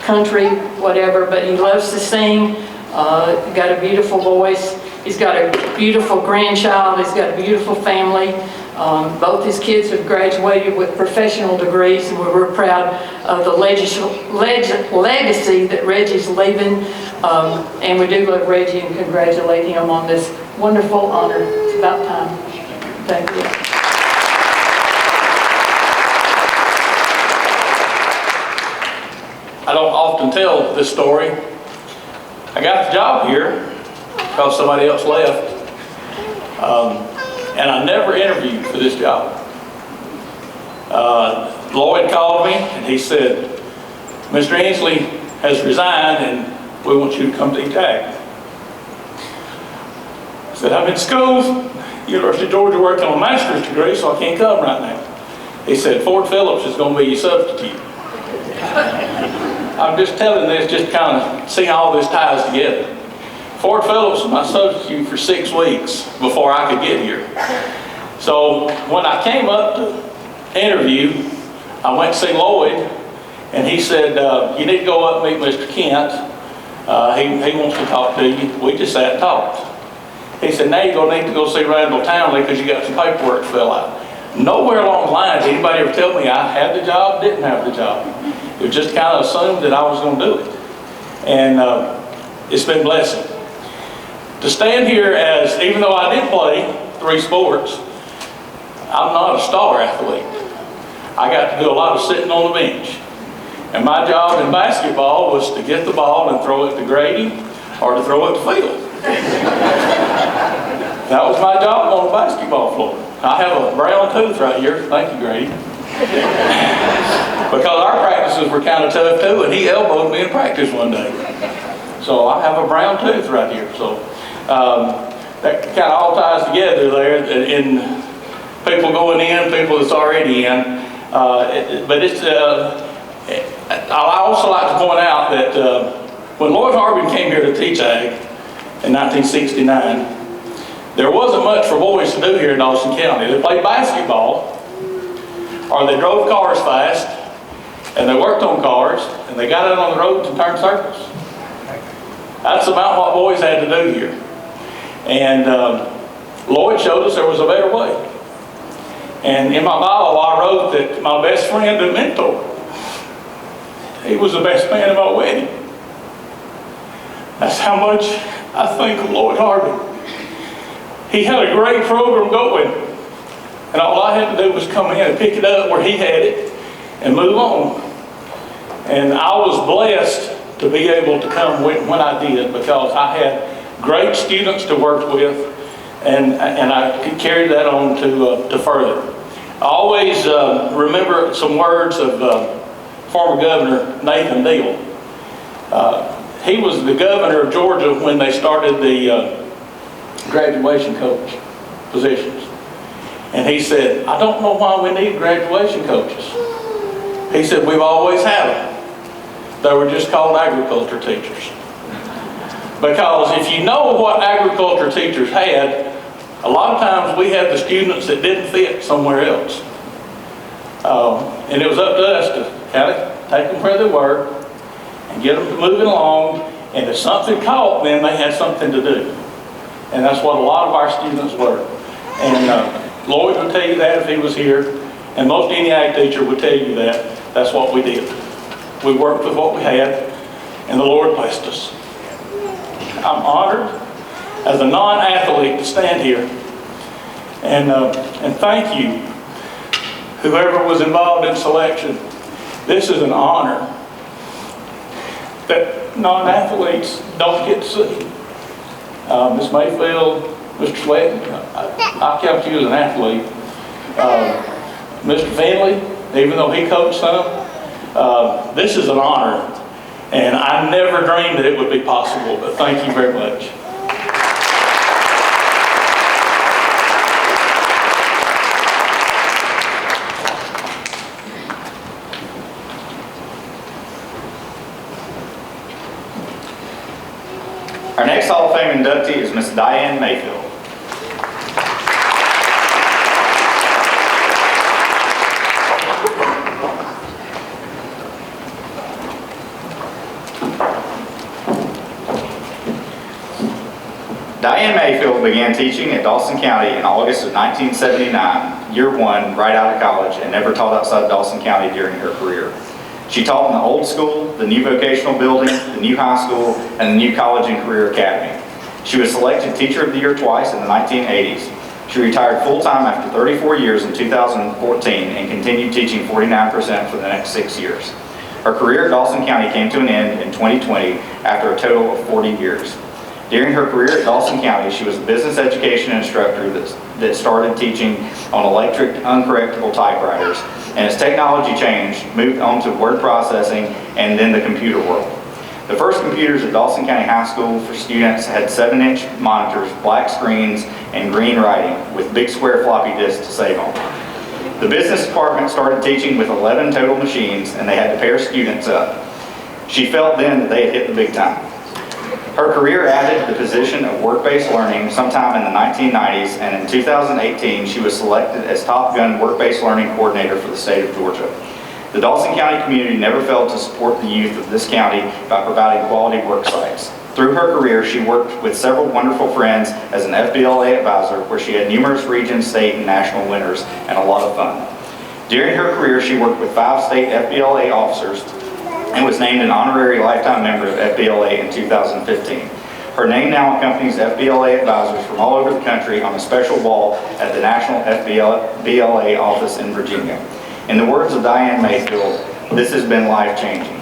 country, whatever, but he loves to sing. Got a beautiful voice. He's got a beautiful grandchild. He's got a beautiful family. Both his kids have graduated with professional degrees, and we're proud of the legacy that Reggie's leaving. And we do love Reggie and congratulate him on this wonderful honor. It's about time. Thank you. I don't often tell this story. I got the job here because somebody else left. And I never interviewed for this job. Lloyd called me and he said, Mr. Ainsley has resigned and we want you to come teach ag. I said, I'm in school, University of Georgia, working on a master's degree, so I can't come right now. He said, Ford Phillips is going to be your substitute. I'm just telling this just to kind of see how all this ties together. Ford Phillips was my substitute for 6 weeks before I could get here. So when I came up to interview, I went to see Lloyd, and he said, you need to go up and meet Mr. Kent. He wants to talk to you. We just sat and talked. He said, now you're going to need to go see Randall Townley because you got some paperwork to fill out. Nowhere along the lines did anybody ever tell me I had the job, didn't have the job. It was just kind of assumed that I was going to do it. And it's been a blessing. To stand here as, even though I did play 3 sports, I'm not a star athlete. I got to do a lot of sitting on the bench. And my job in basketball was to get the ball and throw it to Grady or to throw it to Phil. That was my job on the basketball floor. I have a brown tooth right here. Thank you, Grady. Because our practices were kind of tough too, and he elbowed me in practice one day. So I have a brown tooth right here. So that kind of all ties together there in people going in, people that's already in. But it's, I also like to point out that when Lloyd Harbin came here to teach ag in 1969, there wasn't much for boys to do here in Dawson County. They played basketball, or they drove cars fast, and they worked on cars, and they got out on the roads and turned circles. That's about what boys had to do here. And Lloyd showed us there was a better way. And in my bio, I wrote that my best friend and mentor, he was the best man at my wedding. That's how much I think of Lloyd Harbin. He had a great program going, and all I had to do was come in and pick it up where he had it and move on. And I was blessed to be able to come when I did, because I had great students to work with, and I could carry that on to further. I always remember some words of former Governor Nathan Deal. He was the governor of Georgia when they started the graduation coach positions. And he said, I don't know why we need graduation coaches. He said, we've always had them. They were just called agriculture teachers. Because if you know what agriculture teachers had, a lot of times we had the students that didn't fit somewhere else. And it was up to us to kind of take them where they were and get them moving along. And if something caught, then they had something to do. And that's what a lot of our students were. And Lloyd would tell you that if he was here. And most any ag teacher would tell you that. That's what we did. We worked with what we had, and the Lord blessed us. I'm honored as a non-athlete to stand here. And thank you, whoever was involved in selection. This is an honor that non-athletes don't get to see. Ms. Mayfield, Mr. Sweat, I count you as an athlete. Mr. Finley, even though he coached some, this is an honor. And I never dreamed that it would be possible, but thank you very much. Our next Hall of Fame inductee is Miss Diane Mayfield. Diane Mayfield began teaching at Dawson County in August of 1979, year one, right out of college, and never taught outside Dawson County during her career. She taught in the old school, the new vocational building, the new high school, and the new college and career academy. She was selected Teacher of the Year twice in the 1980s. She retired full-time after 34 years in 2014 and continued teaching 49% for the next 6 years. Her career at Dawson County came to an end in 2020 after a total of 40 years. During her career at Dawson County, she was a business education instructor that started teaching on electric uncorrectable typewriters, and as technology changed, moved on to word processing and then the computer world. The first computers at Dawson County High School for students had 7-inch monitors, black screens, and green writing with big square floppy disks to save on. The business department started teaching with 11 total machines, and they had to pair students up. She felt then that they had hit the big time. Her career added the position of work-based learning sometime in the 1990s, and in 2018 she was selected as Top Gun Work-Based Learning Coordinator for the state of Georgia. The Dawson County community never failed to support the youth of this county by providing quality work sites. Through her career, she worked with several wonderful friends as an FBLA advisor, where she had numerous region, state, and national winners, and a lot of fun. During her career, she worked with 5 state FBLA officers and was named an honorary lifetime member of FBLA in 2015. Her name now accompanies FBLA advisors from all over the country on a special wall at the National FBLA office in Virginia. In the words of Diane Mayfield, this has been life-changing.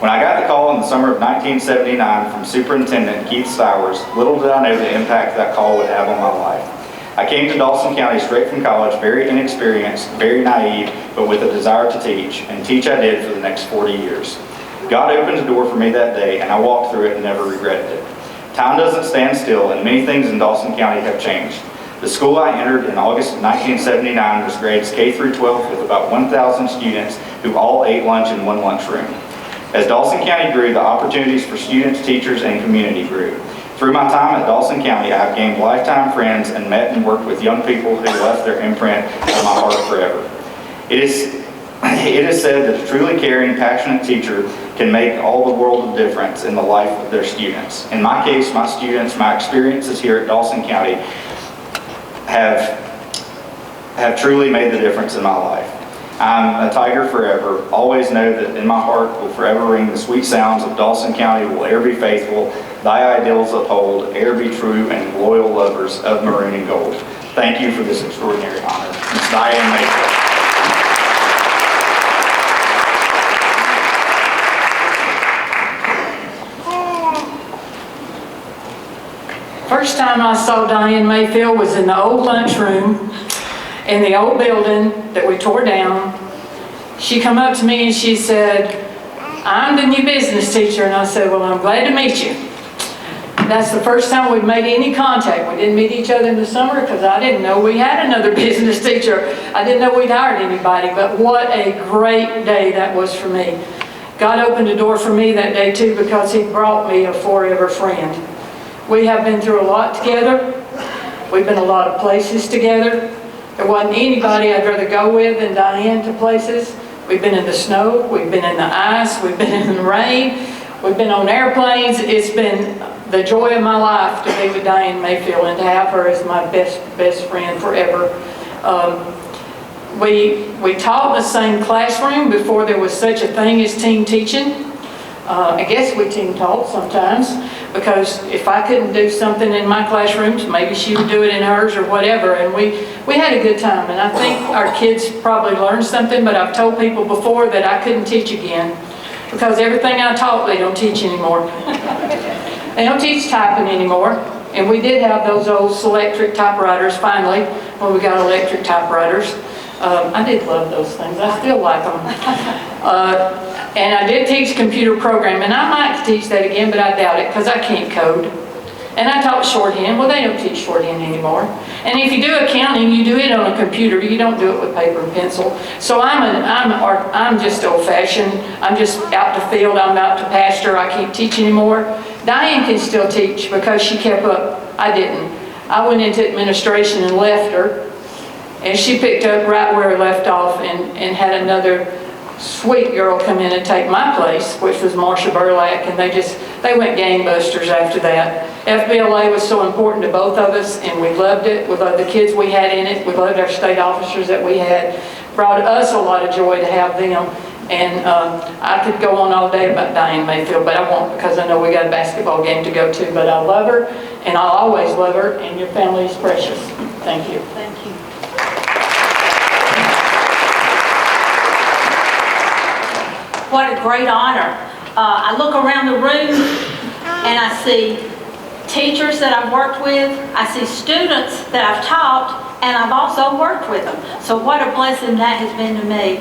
When I got the call in the summer of 1979 from Superintendent Keith Stowers, little did I know the impact that call would have on my life. I came to Dawson County straight from college, very inexperienced, very naive, but with a desire to teach, and teach I did for the next 40 years. God opened a door for me that day, and I walked through it and never regretted it. Time doesn't stand still, and many things in Dawson County have changed. The school I entered in August of 1979 was grades K through 12 with about 1,000 students who all ate lunch in one lunchroom. As Dawson County grew, the opportunities for students, teachers, and community grew. Through my time at Dawson County, I have gained lifetime friends and met and worked with young people who left their imprint on my heart forever. It is said that a truly caring, passionate teacher can make all the world of difference in the life of their students. In my case, my students, my experiences here at Dawson County have truly made the difference in my life. I'm a Tiger forever. Always know that in my heart will forever ring the sweet sounds of Dawson County will ever be faithful, thy ideals uphold, e'er be true and loyal lovers of maroon and gold. Thank you for this extraordinary honor. Ms. Diane Mayfield. First time I saw Diane Mayfield was in the old lunchroom in the old building that we tore down. She come up to me and she said, "I'm the new business teacher." And I said, "Well, I'm glad to meet you." That's the first time we've made any contact. We didn't meet each other in the summer because I didn't know we had another business teacher. I didn't know we'd hired anybody, but what a great day that was for me. God opened a door for me that day too because He brought me a forever friend. We have been through a lot together. We've been a lot of places together. There wasn't anybody I'd rather go with than Diane to places. We've been in the snow, we've been in the ice, we've been in the rain, we've been on airplanes. It's been the joy of my life to be with Diane Mayfield and to have her as my best friend forever. We taught in the same classroom before there was such a thing as team teaching. I guess we team taught sometimes, because if I couldn't do something in my classrooms, maybe she would do it in hers or whatever, and we had a good time. And I think our kids probably learned something, but I've told people before that I couldn't teach again, because everything I taught they don't teach anymore. They don't teach typing anymore, and we did have those old electric typewriters finally, when we got electric typewriters. I did love those things. I still like them. And I did teach computer programming. I might teach that again, but I doubt it because I can't code. And I taught shorthand. Well, they don't teach shorthand anymore. And if you do accounting, you do it on a computer. You don't do it with paper and pencil. So I'm just old-fashioned. I'm just out to field. I'm out to pasture. I can't teach anymore. Diane can still teach because she kept up. I didn't. I went into administration and left her. And she picked up right where I left off and had another sweet girl come in and take my place, which was Marsha Burlack, and they went gangbusters after that. FBLA was so important to both of us, and we loved it. We loved the kids we had in it. We loved our state officers that we had. Brought us a lot of joy to have them. And I could go on all day about Diane Mayfield, but I won't, because I know we got a basketball game to go to. But I love her, and I'll always love her, and your family is precious. Thank you. Thank you. What a great honor. I look around the room and I see teachers that I've worked with, I see students that I've taught, and I've also worked with them. So what a blessing that has been to me.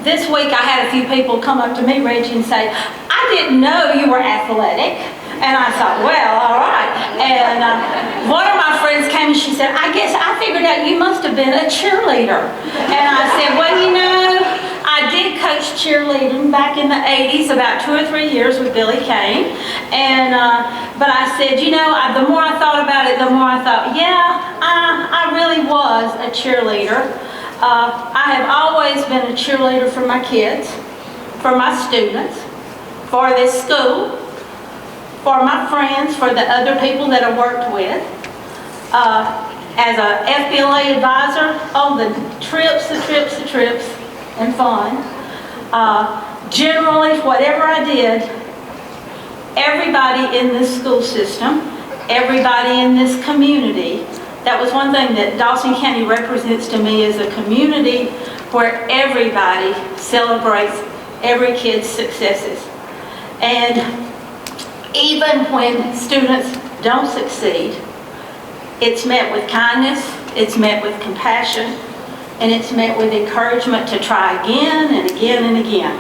This week I had a few people come up to me, Reggie, and say, "I didn't know you were athletic." And I thought, well, all right. And one of my friends came and she said, "I guess I figured out you must have been a cheerleader." And I said, "Well, you know, I did coach cheerleading back in the 80s, about 2 or 3 years with Billy Kane." And, but I said, you know, the more I thought about it, the more I thought, yeah, I really was a cheerleader. I have always been a cheerleader for my kids, for my students, for this school, for my friends, for the other people that I worked with. As a FBLA advisor, oh, the trips, and fun. Generally, whatever I did, everybody in this school system, everybody in this community, that was one thing that Dawson County represents to me, is a community where everybody celebrates every kid's successes. And even when students don't succeed, it's met with kindness, it's met with compassion, and it's met with encouragement to try again and again and again.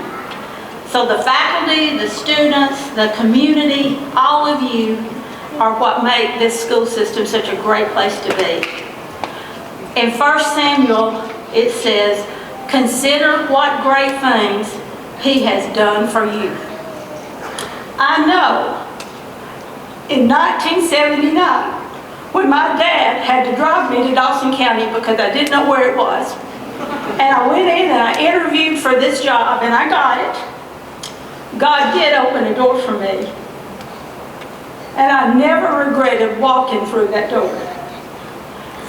So the faculty, the students, the community, all of you are what make this school system such a great place to be. In 1 Samuel, it says, "Consider what great things he has done for you." I know in 1979, when my dad had to drive me to Dawson County because I didn't know where it was, and I went in and I interviewed for this job and I got it, God did open a door for me. And I never regretted walking through that door.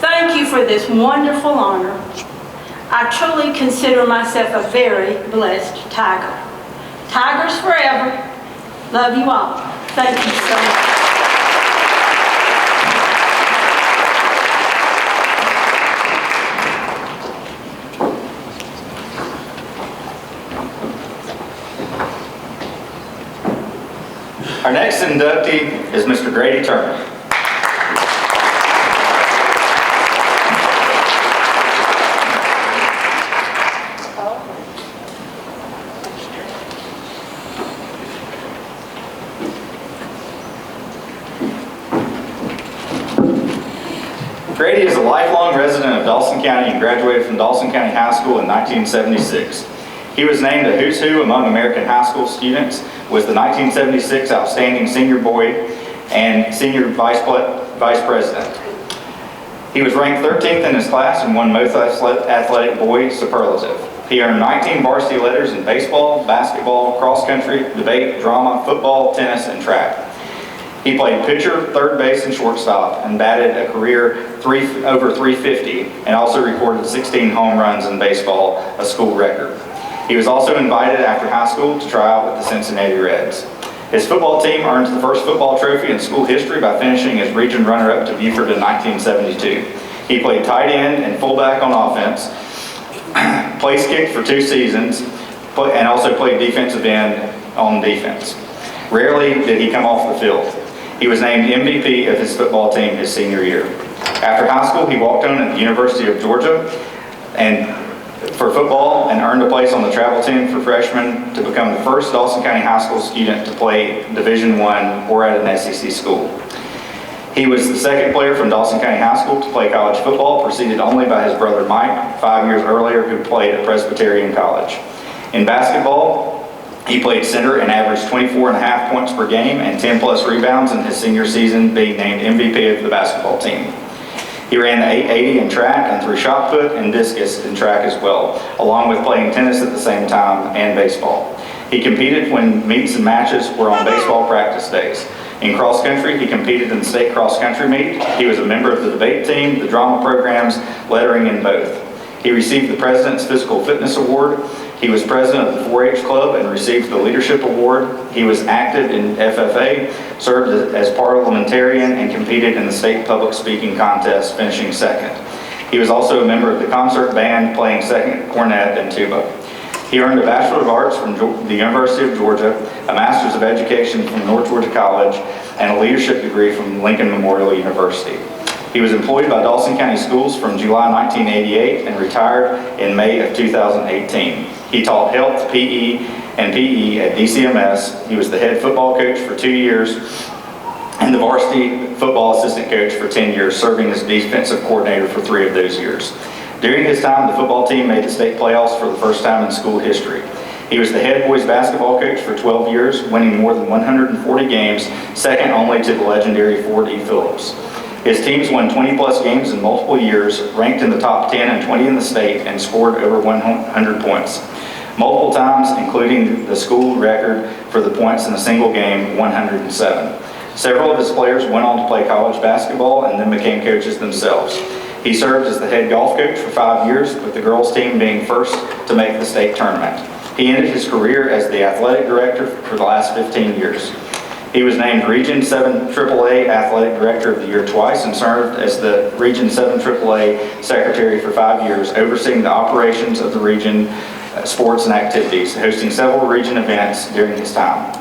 Thank you for this wonderful honor. I truly consider myself a very blessed Tiger. Tigers forever. Love you all. Thank you so much. Our next inductee is Mr. Grady Turner. Grady is a lifelong resident of Dawson County and graduated from Dawson County High School in 1976. He was named a Who's Who among American high school students, was the 1976 Outstanding Senior Boy and Senior Vice President. He was ranked 13th in his class and won Most Athletic Boy Superlative. He earned 19 varsity letters in baseball, basketball, cross country, debate, drama, football, tennis, and track. He played pitcher, third base, and shortstop, and batted a career over 350, and also recorded 16 home runs in baseball, a school record. He was also invited after high school to try out with the Cincinnati Reds. His football team earned the first football trophy in school history by finishing as region runner-up to Buford in 1972. He played tight end and fullback on offense, place kicked for 2 seasons, and also played defensive end on defense. Rarely did he come off the field. He was named MVP of his football team his senior year. After high school, he walked on at the University of Georgia for football and earned a place on the travel team for freshmen to become the first Dawson County High School student to play Division I or at an SEC school. He was the second player from Dawson County High School to play college football, preceded only by his brother Mike, 5 years earlier, who played at Presbyterian College. In basketball, he played center and averaged 24.5 points per game and 10+ rebounds in his senior season, being named MVP of the basketball team. He ran the 880 in track and threw shot put and discus in track as well, along with playing tennis at the same time and baseball. He competed when meets and matches were on baseball practice days. In cross country, he competed in the state cross country meet. He was a member of the debate team, the drama programs, lettering in both. He received the President's Physical Fitness Award. He was president of the 4-H Club and received the Leadership Award. He was active in FFA, served as parliamentarian, and competed in the state public speaking contest, finishing second. He was also a member of the concert band, playing second cornet and tuba. He earned a Bachelor of Arts from the University of Georgia, a Master's of Education from North Georgia College, and a leadership degree from Lincoln Memorial University. He was employed by Dawson County Schools from July 1988 and retired in May of 2018. He taught health, PE, and PE at DCMS. He was the head football coach for 2 years and the varsity football assistant coach for 10 years, serving as defensive coordinator for 3 of those years. During his time, the football team made the state playoffs for the first time in school history. He was the head boys basketball coach for 12 years, winning more than 140 games, second only to the legendary Ford E. Phillips. His teams won 20+ games in multiple years, ranked in the top 10 and 20 in the state, and scored over 100 points. Multiple times, including the school record for the points in a single game, 107. Several of his players went on to play college basketball and then became coaches themselves. He served as the head golf coach for 5 years, with the girls' team being first to make the state tournament. He ended his career as the athletic director for the last 15 years. He was named Region 7 AAA Athletic Director of the Year twice and served as the Region 7 AAA Secretary for 5 years, overseeing the operations of the region sports and activities, hosting several region events during his time.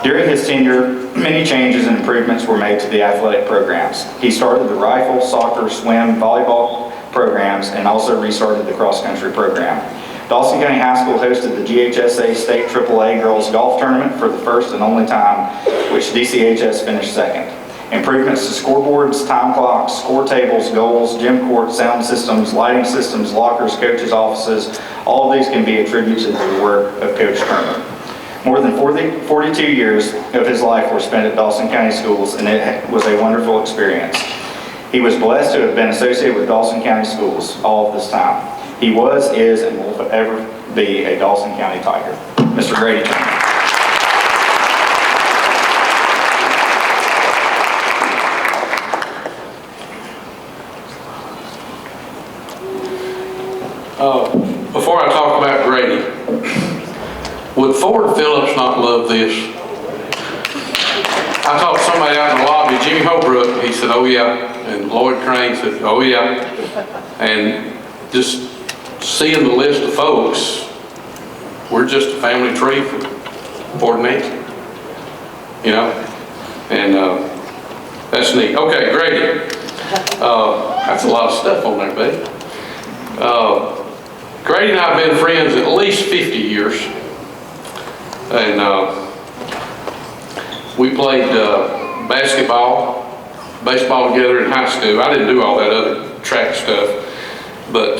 During his tenure, many changes and improvements were made to the athletic programs. He started the rifle, soccer, swim, volleyball programs, and also restarted the cross-country program. Dawson County High School hosted the GHSA State AAA Girls Golf Tournament for the first and only time, which DCHS finished second. Improvements to scoreboards, time clocks, score tables, goals, gym courts, sound systems, lighting systems, lockers, coaches' offices, all of these can be attributed to the work of Coach Turner. More than 42 years of his life were spent at Dawson County Schools, and it was a wonderful experience. He was blessed to have been associated with Dawson County Schools all of this time. He was, is, and will forever be a Dawson County Tiger. Mr. Grady Turner. Before I talk about Grady, would Ford Phillips not love this? I talked to somebody out in the lobby, Jimmy Holbrook, he said, oh yeah, and Lloyd Crane said, oh yeah, and just seeing the list of folks, we're just a family tree for Ford and Nancy, you know, and that's neat. Okay, Grady, that's a lot of stuff on there, buddy. Grady and I have been friends at least 50 years, and we played basketball, baseball together in high school. I didn't do all that other track stuff, but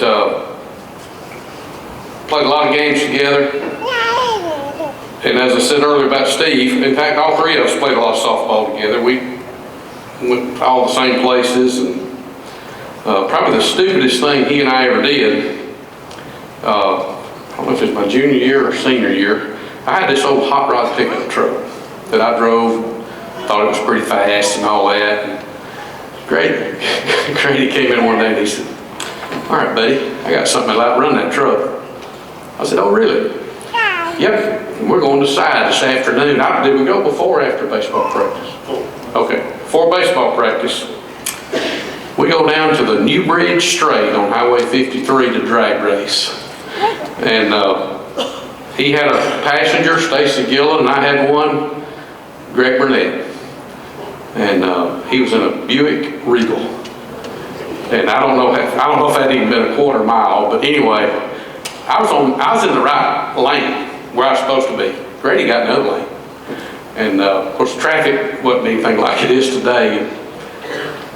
played a lot of games together. And as I said earlier about Steve, in fact, all three of us played a lot of softball together. We went all the same places, and probably the stupidest thing he and I ever did, I don't know if it was my junior year or senior year, I had this old hot rod pickup truck that I drove, thought it was pretty fast and all that. And Grady came in one day and he said, all right, buddy, I got something I'd like to run that truck. I said, oh, really? Yep, we're going to Side this afternoon. Did we go before or after baseball practice? Okay, before baseball practice, we go down to the New Bridge Straight on Highway 53 to drag race. And he had a passenger, Stacy Gillen, and I had one, Greg Burnett. And he was in a Buick Regal. And I don't know if that even been a quarter mile, but anyway, I was in the right lane where I was supposed to be. Grady got in the other lane. And of course, traffic wasn't anything like it is today.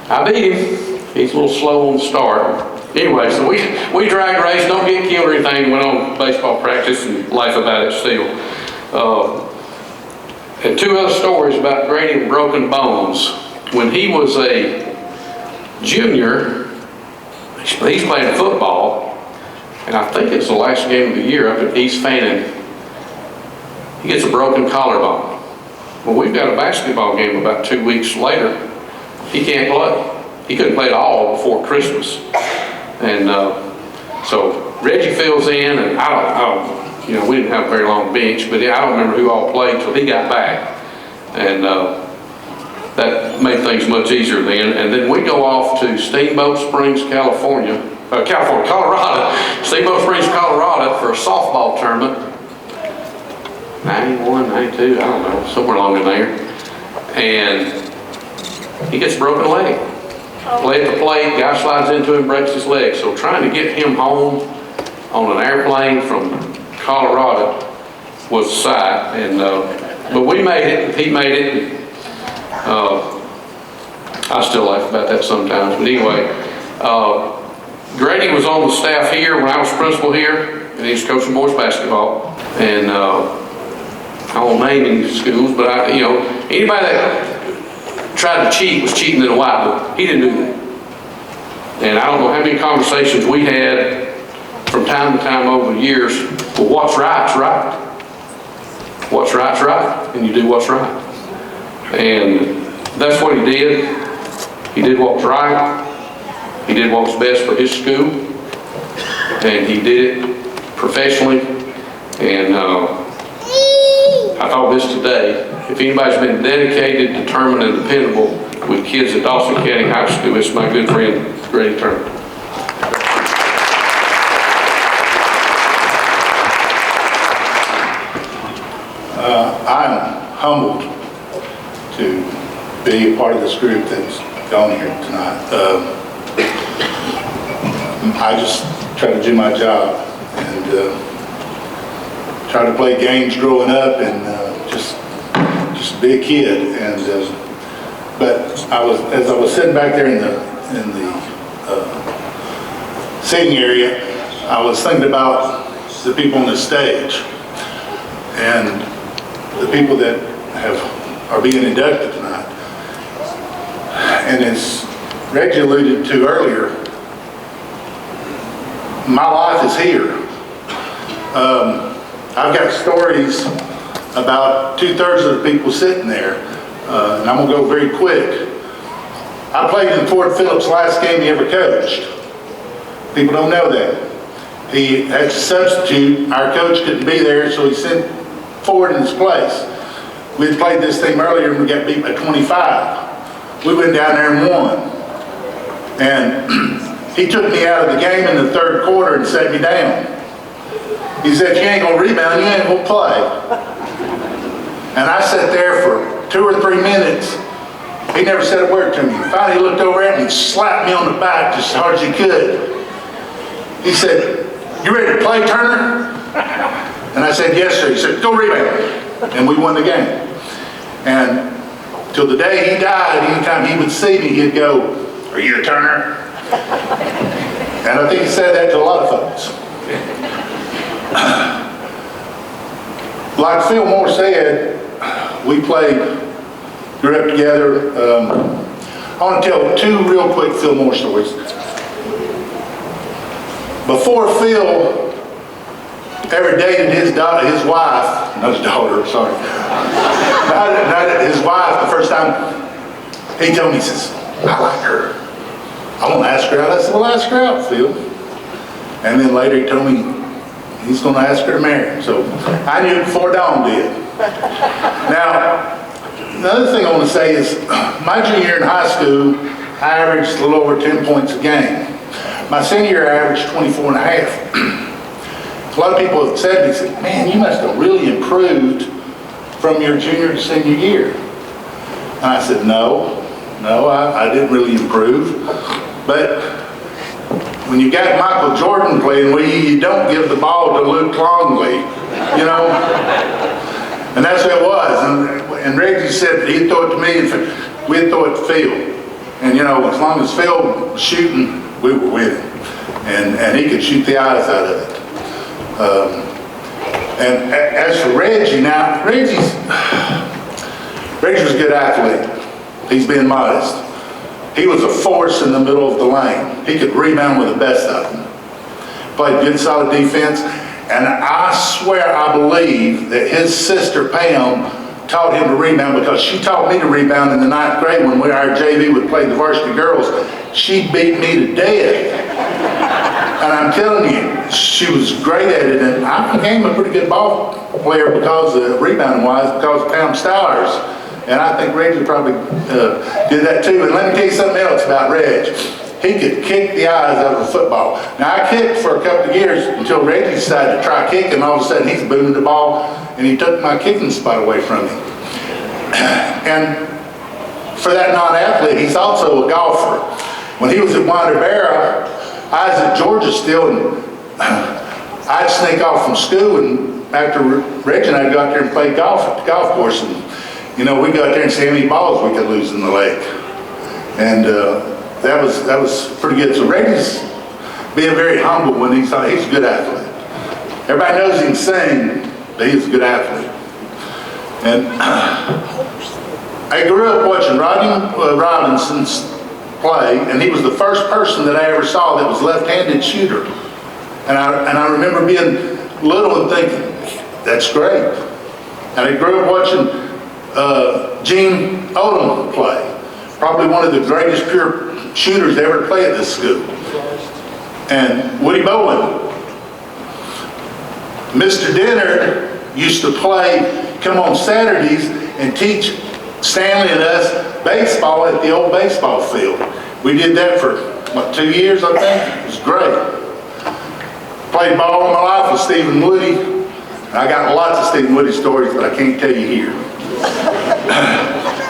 I beat him. He's a little slow on the start. Anyway, so we drag raced, don't get killed or anything, went on baseball practice and laugh about it still. And two other stories about Grady and broken bones. When he was a junior, he's playing football, and I think it's the last game of the year up at East Fannin. He gets a broken collarbone. Well, we've got a basketball game about 2 weeks later. He can't play. He couldn't play at all before Christmas. And so Reggie fills in, and I don't, you know, we didn't have a very long bench, but I don't remember who all played till he got back. And that made things much easier then. And then we go off to Steamboat Springs, Colorado, Steamboat Springs, Colorado for a softball tournament. 91, 92, I don't know, somewhere along in there. And he gets a broken leg. Play at the plate, guy slides into him, breaks his leg. So trying to get him home on an airplane from Colorado was a sight. And but we made it, he made it. I still laugh about that sometimes. But anyway, Grady was on the staff here when I was principal here, and he was coaching boys basketball. And I won't name any schools, but anybody that tried to cheat was cheating in a white book. He didn't do that. And I don't know how many conversations we had from time to time over the years. Well, what's right's right. What's right's right, and you do what's right. And that's what he did. He did what was right. He did what was best for his school. And he did it professionally. And I thought this today, if anybody's been dedicated, determined, and dependable with kids at Dawson County High School, it's my good friend, Grady Turner. I'm humbled to be a part of this group that's gone here tonight. I just try to do my job, and tried to play games growing up and just be a kid. And but as I was sitting back there in the seating area, I was thinking about the people on the stage and the people that are being inducted tonight. And as Reggie alluded to earlier, my life is here. I've got stories about 2/3 of the people sitting there, and I'm gonna go very quick. I played in Ford Phillips' last game he ever coached. People don't know that. He had to substitute. Our coach couldn't be there, so he sent Ford in his place. We had played this team earlier and we got beat by 25. We went down there and won. And he took me out of the game in the third quarter and set me down. He said, "You ain't gonna rebound, you ain't gonna play." And I sat there for 2 or 3 minutes. He never said a word to me. Finally, he looked over at me and slapped me on the back just as hard as he could. He said, "You ready to play, Turner?" And I said, "Yes, sir." He said, "Go rebound." And we won the game. And till the day he died, anytime he would see me, he'd go, "Are you a Turner?" And I think he said that to a lot of folks. Like Phil Moore said, we grew up together. I want to tell 2 real quick Phil Moore stories. Before Phil ever dated his wife, not his daughter, sorry, not his wife, the first time, he told me, he says, "I like her. I want to ask her out." I said, "Well, ask her out, Phil." And then later he told me he's going to ask her to marry him. So I knew it before Dawn did. Now, another thing I want to say is, my junior year in high school, I averaged a little over 10 points a game. My senior year, I averaged 24.5. A lot of people have said to me, "Man, you must have really improved from your junior to senior year." And I said, No, I didn't really improve. But when you got Michael Jordan playing with you, you don't give the ball to Luke Longley, you know? And that's what it was. And Reggie said he'd throw it to me and we'd throw it to Phil. And you know, as long as Phil was shooting, we were winning. And he could shoot the eyes out of it. And as for Reggie, now, Reggie was a good athlete. He's being modest. He was a force in the middle of the lane. He could rebound with the best of them. Played good, solid defense. And I swear I believe that his sister Pam taught him to rebound, because she taught me to rebound in the 9th grade when our JV would play the varsity girls. She beat me to death. And I'm telling you, she was great at it. And I became a pretty good ball player because of rebounding-wise, because of Pam Stowers. And I think Reggie probably did that too. And let me tell you something else about Reg. He could kick the eyes out of a football. Now, I kicked for a couple of years until Reggie decided to try kicking. All of a sudden, he's booming the ball, and he took my kicking spot away from me. And for that non-athlete, he's also a golfer. When he was at Wanda-Barra, I was at Georgia still, and I'd sneak off from school, and after Reggie and I'd go out there and play golf at the golf course. And you know, we'd go out there and see how many balls we could lose in the lake. And that was pretty good. So Reggie's being very humble when he's a good athlete. Everybody knows he can sing, but he's a good athlete. And I grew up watching Rodney Robinson's play, and he was the first person that I ever saw that was left-handed shooter. And I remember being little and thinking, that's great. And I grew up watching Gene Odom play, probably one of the greatest pure shooters to ever play at this school. And Woody Bowen. Mr. Dennard used to come on Saturdays and teach Stanley and us baseball at the old baseball field. We did that for, 2 years, I think? It was great. Played ball all my life with Stephen Woody. I got lots of Stephen Woody stories, but I can't tell you here.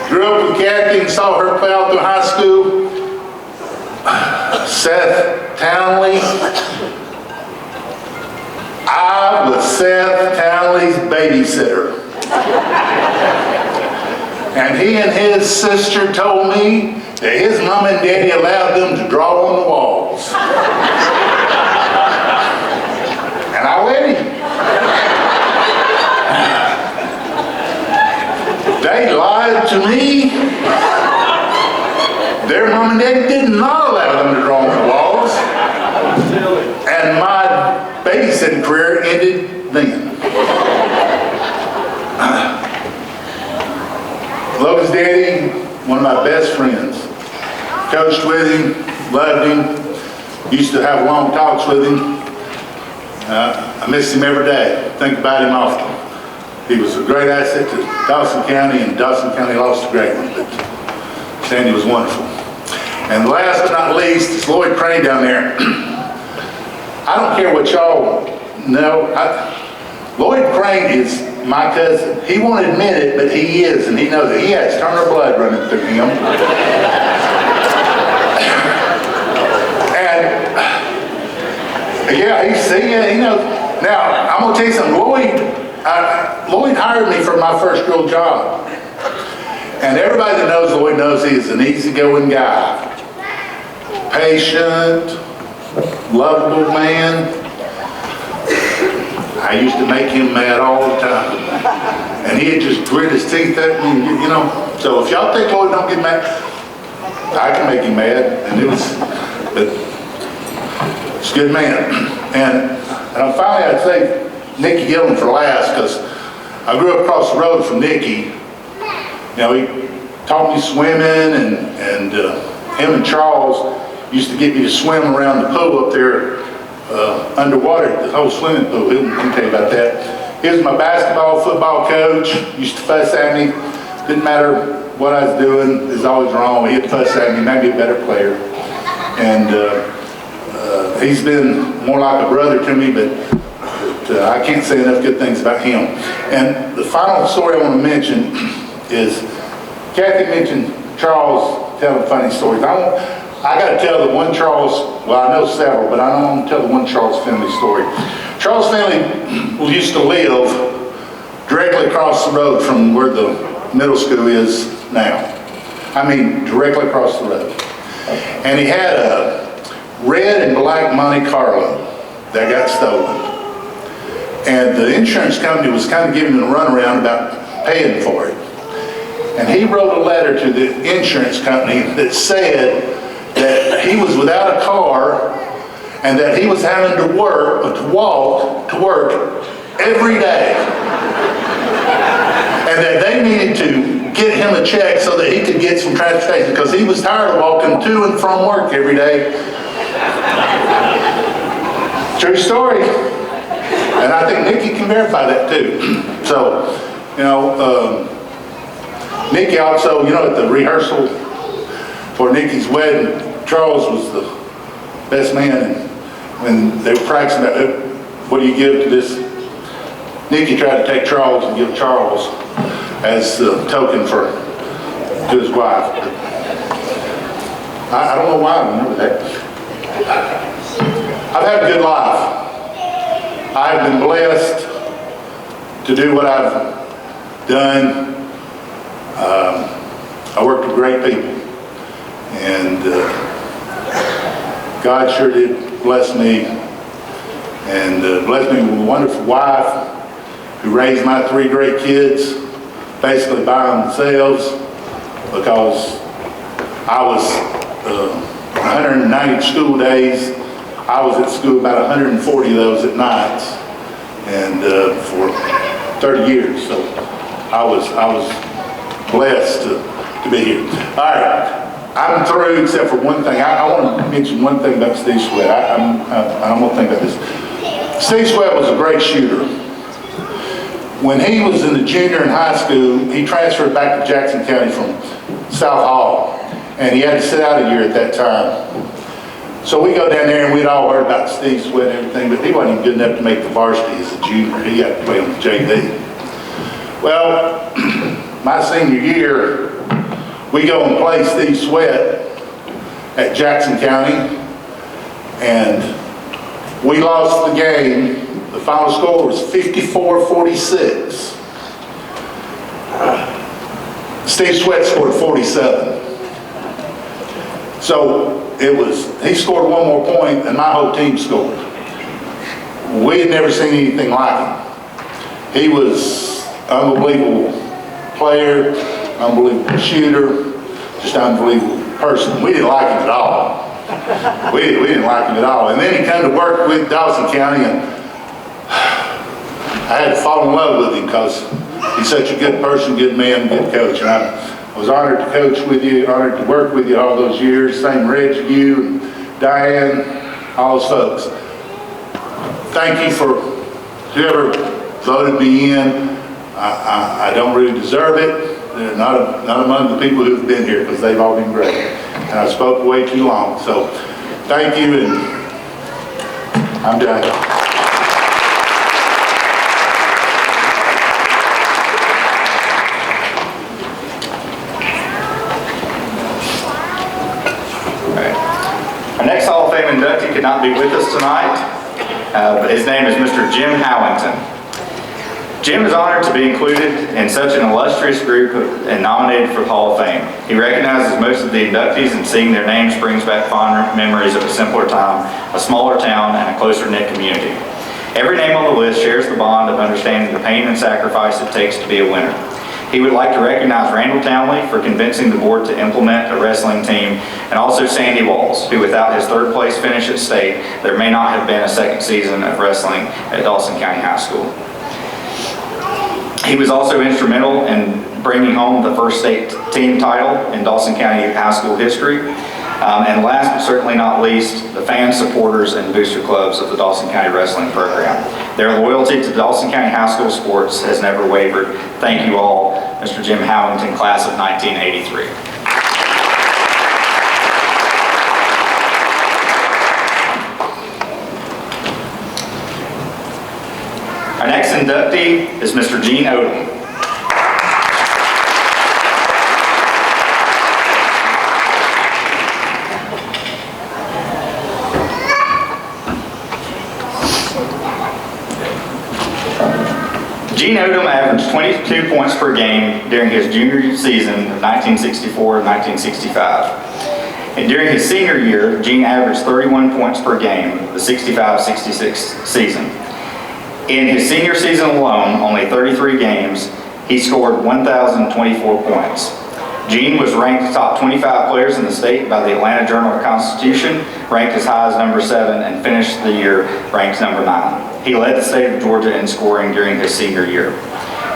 Grew up with Kathy and saw her play out through high school. Seth Townley. I I was Seth Townley's babysitter. And he and his sister told me that his mom and daddy allowed them to draw on the walls. And I let him. They lied to me. Their mom and daddy did not allow them to draw on the walls. And my babysitting career ended then. Love his daddy, one of my best friends. Coached with him, loved him, used to have long talks with him. I miss him every day, think about him often. He was a great asset to Dawson County, and Dawson County lost a great one, but Sandy was wonderful. And last but not least is Lloyd Crane down there. I don't care what y'all know. Lloyd Crane is my cousin. He won't admit it, but he is, and he knows it. He has Turner blood running through him. And yeah, he knows. Now, I'm gonna tell you something. Lloyd hired me for my first real job. And everybody that knows Lloyd knows he is an easygoing guy. Patient, lovable man. I used to make him mad all the time. And he'd just grit his teeth at me, you know. So if y'all think Lloyd don't get mad, I can make him mad. And but it's a good man. And finally I'd say Nicky Gillen for last, because I grew up across the road from Nicky. You know, he taught me swimming, and him and Charles used to get me to swim around the pool up there underwater, the whole swimming pool. He can tell you about that. He was my basketball, football coach. Used to fuss at me. Didn't matter what I was doing, it was always wrong. He'd fuss at me, made me a better player. And he's been more like a brother to me, but I can't say enough good things about him. And the final story I want to mention is, Kathy mentioned Charles telling funny stories. I got to tell the one Charles, well, I know several, but I don't want to tell the one Charles family story. Charles family used to live directly across the road from where the middle school is now. I mean, directly across the road. And he had a red and black Monte Carlo that got stolen. And the insurance company was kind of giving him a runaround about paying for it. And he wrote a letter to the insurance company that said that he was without a car and that he was having to walk to work every day. And that they needed to get him a check so that he could get some transportation, because he was tired of walking to and from work every day. True story. And I think Nicky can verify that too. So, you know, Nicky also, you know, at the rehearsal for Nicky's wedding, Charles was the best man. And when they were practicing about what do you give to this, Nicky tried to take Charles and give Charles as a token to his wife. I don't know why I remember that. I've had a good life. I've been blessed to do what I've done. I worked with great people, and God sure did bless me, and blessed me with a wonderful wife who raised my 3 great kids basically by themselves, because I was 190 school days. I was at school about 140 of those at nights, and for 30 years. So I was blessed to be here. All right, I'm through except for one thing. I want to mention one thing about Steve Sweat. I'm going to think about this. Steve Sweat was a great shooter. When he was in the junior in high school, he transferred back to Jackson County from South Hall, and he had to sit out a year at that time. So we go down there, and we'd all heard about Steve Sweat and everything, but he wasn't even good enough to make the varsity as a junior. He had to play on the JV. Well, my senior year, we go and play Steve Sweat at Jackson County, and we lost the game The final score was 54-46. Steve Sweat scored 47. So he scored one more point and my whole team scored. We had never seen anything like him. He was unbelievable player, unbelievable shooter, just unbelievable person. We didn't like him at all. We didn't like him at all. And then he came to work with Dawson County, and I had to fall in love with him because he's such a good person, good man, good coach. And I was honored to coach with you, honored to work with you all those years. Same Reg, you, and Diane, all those folks. Thank you for whoever voted me in. I don't really deserve it. They're not among the people who've been here because they've all been great. And I spoke way too long. So thank you, and I'm done. Our next Hall of Fame inductee could not be with us tonight, but his name is Mr. Jim Howington. Jim is honored to be included in such an illustrious group and nominated for the Hall of Fame. He recognizes most of the inductees, and seeing their names brings back fond memories of a simpler time, a smaller town, and a closer-knit community. Every name on the list shares the bond of understanding the pain and sacrifice it takes to be a winner. He would like to recognize Randall Townley for convincing the board to implement a wrestling team, and also Sandy Walls, who without his third place finish at state, there may not have been a second season of wrestling at Dawson County High School. He was also instrumental in bringing home the first state team title in Dawson County High School history. And last but certainly not least, the fans, supporters, and booster clubs of the Dawson County Wrestling Program. Their loyalty to Dawson County High School sports has never wavered. Thank you all, Mr. Jim Howington, class of 1983. Our next inductee is Mr. Gene Odom. Gene Odom averaged 22 points per game during his junior season of 1964 and 1965. And during his senior year, Gene averaged 31 points per game, the 65-66 season. In his senior season alone, only 33 games, he scored 1,024 points. Gene was ranked top 25 players in the state by the Atlanta Journal-Constitution, ranked as high as number 7, and finished the year ranked number 9. He led the state of Georgia in scoring during his senior year.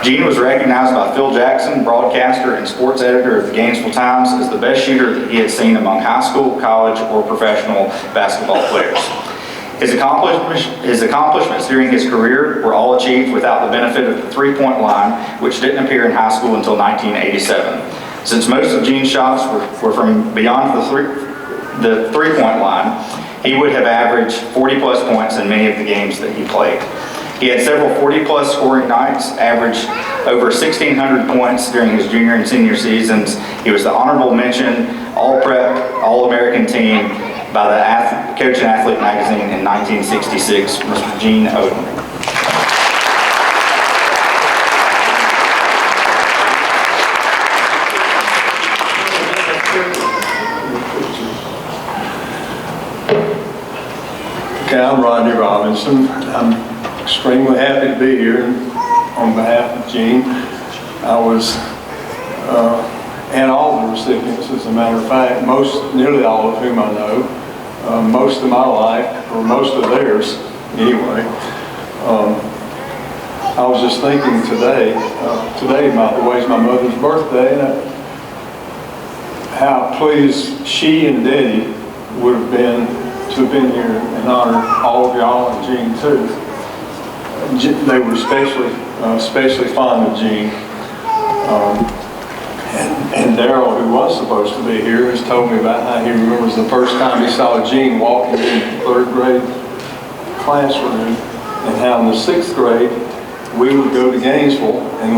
Gene was recognized by Phil Jackson, broadcaster and sports editor of the Gainesville Times, as the best shooter that he had seen among high school, college, or professional basketball players. His accomplishments during his career were all achieved without the benefit of the three-point line, which didn't appear in high school until 1987. Since most of Gene's shots were from beyond the three-point line, he would have averaged 40-plus points in many of the games that he played. He had several 40-plus scoring nights, averaged over 1,600 points during his junior and senior seasons. He was the honorable mention All-Prep, All-American team by the Coach and Athlete magazine in 1966, Mr. Gene Odom. Okay, I'm Rodney Robinson. I'm extremely happy to be here on behalf of Gene. I was, and all the recipients, as a matter of fact, nearly all of whom I know, most of my life, or most of theirs anyway. I was just thinking today, by the way, is my mother's birthday, and how pleased she and Daddy would have been to have been here and honor all of y'all and Gene too. They were especially fond of Gene. And Daryl, who was supposed to be here, has told me about how he remembers the first time he saw Gene walking in the third grade classroom, and how in the sixth grade we would go to Gainesville and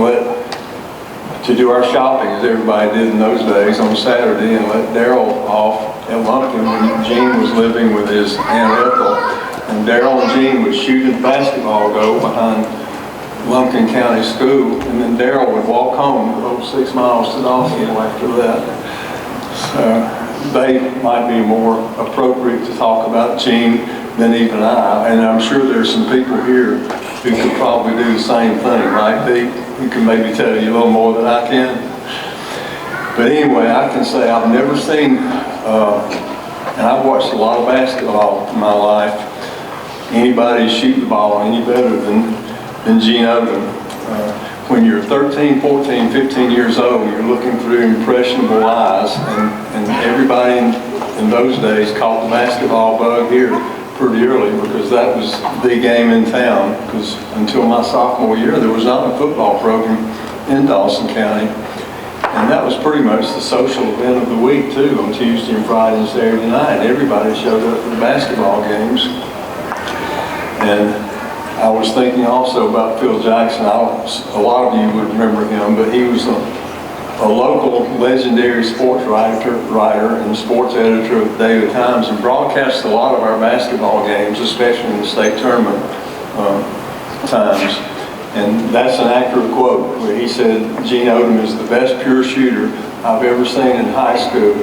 to do our shopping, as everybody did in those days, on Saturday, and let Daryl off at Lumpkin when Gene was living with his Aunt Ethel And Daryl and Gene would shoot at the basketball goal behind Lumpkin County School, and then Daryl would walk home over 6 miles to Dawsonville after that. So they might be more appropriate to talk about Gene than even I, and I'm sure there's some people here who could probably do the same thing, right, Pete? Who can maybe tell you a little more than I can. But anyway, I can say I've never seen, and I've watched a lot of basketball in my life, anybody shoot the ball any better than Gene Odom. When you're 13, 14, 15 years old, you're looking through impressionable eyes, and everybody in those days caught the basketball bug here pretty early because that was the game in town, because until my sophomore year, there was not a football program in Dawson County. And that was pretty much the social event of the week too, on Tuesday and Friday and Saturday night. Everybody showed up for the basketball games. And I was thinking also about Phil Jackson. A lot of you would remember him, but he was a local legendary sports writer and sports editor of the Daily Times, and broadcast a lot of our basketball games, especially in the state tournament times. And that's an accurate quote where he said, Gene Odom is the best pure shooter I've ever seen in high school.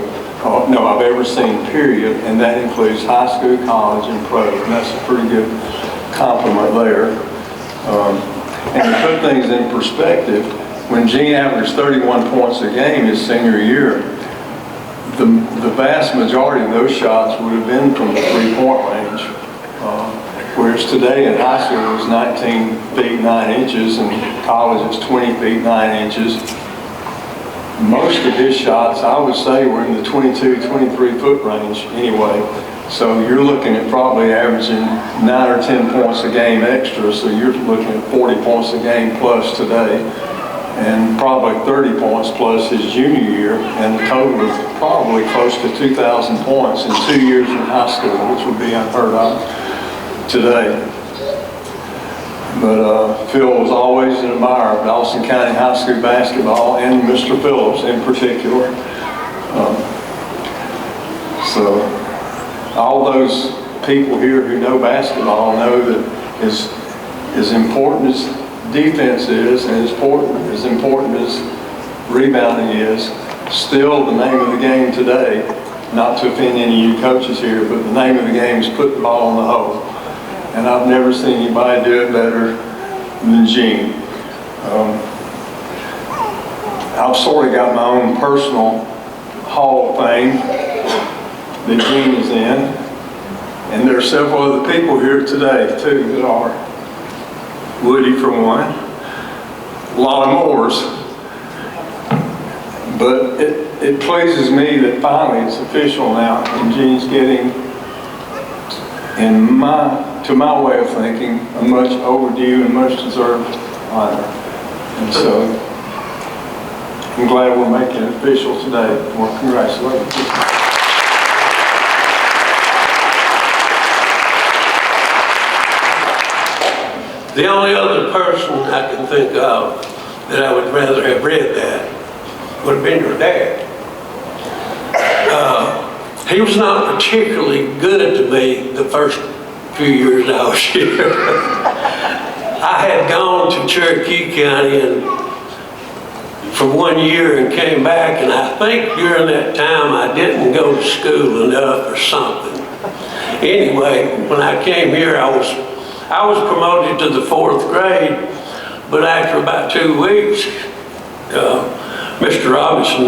No, I've ever seen, period, and that includes high school, college, and pro. And that's a pretty good compliment there. And to put things in perspective, when Gene averaged 31 points a game his senior year, the vast majority of those shots would have been from the three-point range. Whereas today in high school it's 19 feet 9 inches, and college it's 20 feet 9 inches. Most of his shots, I would say, were in the 22, 23 foot range anyway. So you're looking at probably averaging 9 or 10 points a game extra, so you're looking at 40 points a game plus today, and probably 30 points plus his junior year, and the total is probably close to 2,000 points in 2 years in high school, which would be unheard of today. But Phil was always an admirer of Dawson County High School basketball, and Mr. Phillips in particular. So all those people here who know basketball know that as important as defense is, and as important as rebounding is, still the name of the game today, not to offend any of you coaches here, but the name of the game is put the ball in the hole. And I've never seen anybody do it better than Gene. I've sort of got my own personal Hall of Fame that Gene is in. And there are several other people here today, too, that are. Woody, for one. A lot of mores. But it pleases me that finally it's official now, and Gene's getting, to my way of thinking, a much overdue and much deserved honor. And so I'm glad we're making it official today. Well, congratulations. The only other person I can think of that I would rather have read that would have been your dad. He was not particularly good to me the first few years I was here. I had gone to Cherokee County for 1 year and came back, and I think during that time I didn't go to school enough or something. Anyway, when I came here, I was promoted to the 4th grade, but after about 2 weeks, Mr. Robinson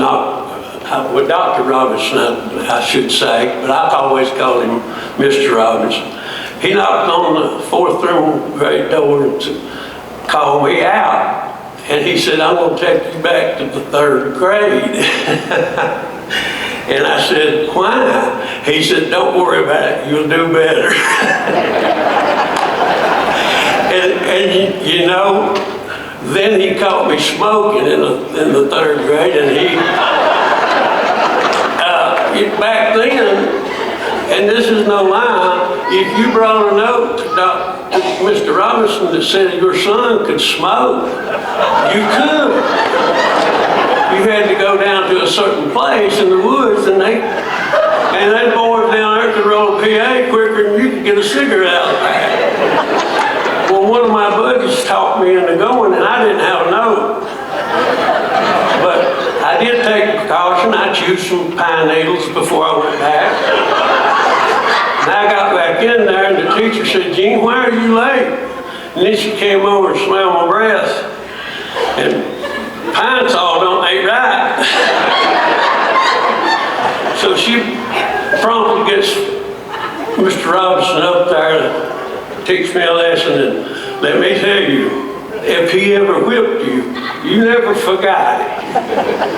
Dr. Robinson, I should say, but I've always called him Mr. Robinson. He knocked on the 4th grade door to call me out, and he said, "I'm going to take you back to the 3rd grade." And I said, "Why?" He said, "Don't worry about it, you'll do better." and you know, then he caught me smoking in the 3rd grade, and back then, and this is no lie, if you brought a note to Mr. Robinson that said your son could smoke, you could. You had to go down to a certain place in the woods, and they boys down there could roll a PA quicker than you could get a cigarette out. talked me into going, and I didn't have a note. But I did take precaution. I chewed some pine needles before I went back. And I got back in there, and the teacher said, "Gene, why are you late?" And then she came over and smelled my breath. And pine saw ain't right. So she promptly gets Mr. Robinson up there to teach me a lesson, and let me tell you, if he ever whipped you, you never forgot it.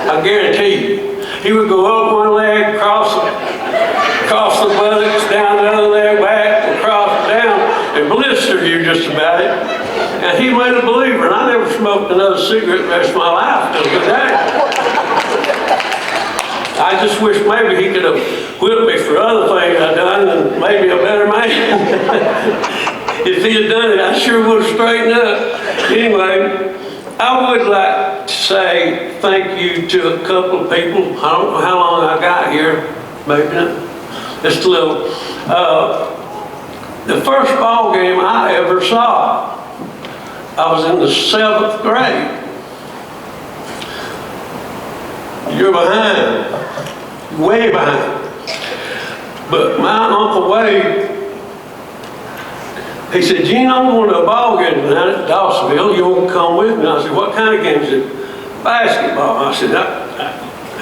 I guarantee you. He would go up one leg, cross the buttocks, down the other leg, back, across, down, and blister you just about it. And he made a believer, and I never smoked another cigarette the rest of my life till today. I just wish maybe he could have whipped me for other things I'd done and made me a better man. If he had done it, I sure would have straightened up. Anyway, I would like to say thank you to a couple of people. I don't know how long I got here, maybe just a little. The first ball game I ever saw, I was in the 7th grade. You're behind, way behind. But my Uncle Wade, he said, "Gene, I'm going to a ball game tonight at Dawsonville. You want to come with me?" And I said, "What kind of game?" He said, "Basketball." I said,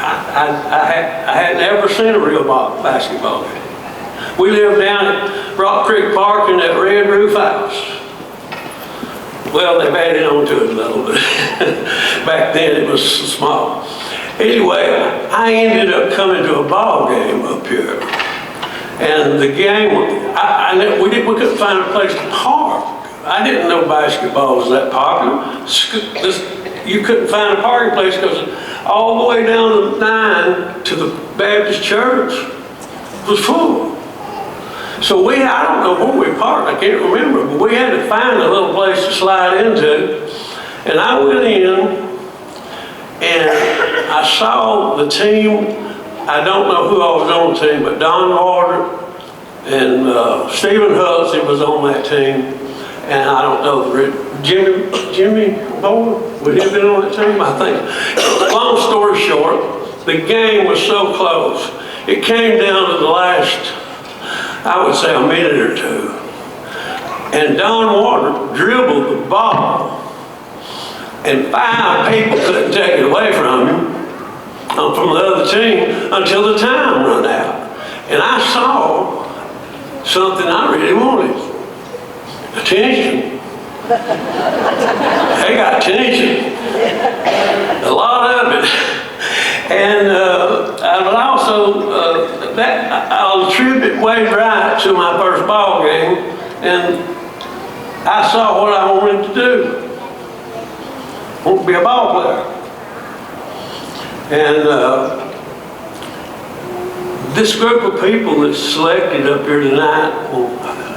I hadn't ever seen a real basketball game. We lived down at Rock Creek Park in that red roof house. Well, they've added on to it a little bit. Back then it was small. Anyway, I ended up coming to a ball game up here. And the game, we couldn't find a place to park. I didn't know basketball was that popular. You couldn't find a parking place because all the way down the 9 to the Baptist church was full. So I don't know where we parked, I can't remember, but we had to find a little place to slide into. And I went in and I saw the team. I don't know who I was on the team, but Don Warder and Stephen Hussey was on that team. And I don't know, Jimmy Bowen, would he have been on that team? I think. Long story short, the game was so close. It came down to the last, I would say, a minute or two. And Don Warder dribbled the ball, and 5 people couldn't take it away from him, from the other team, until the time ran out. And I saw something I really wanted. Attention. They got attention. A lot of it. And but also, I'll attribute Wade Wright to my first ball game, and I saw what I wanted to do. I want to be a ball player. And this group of people that's selected up here tonight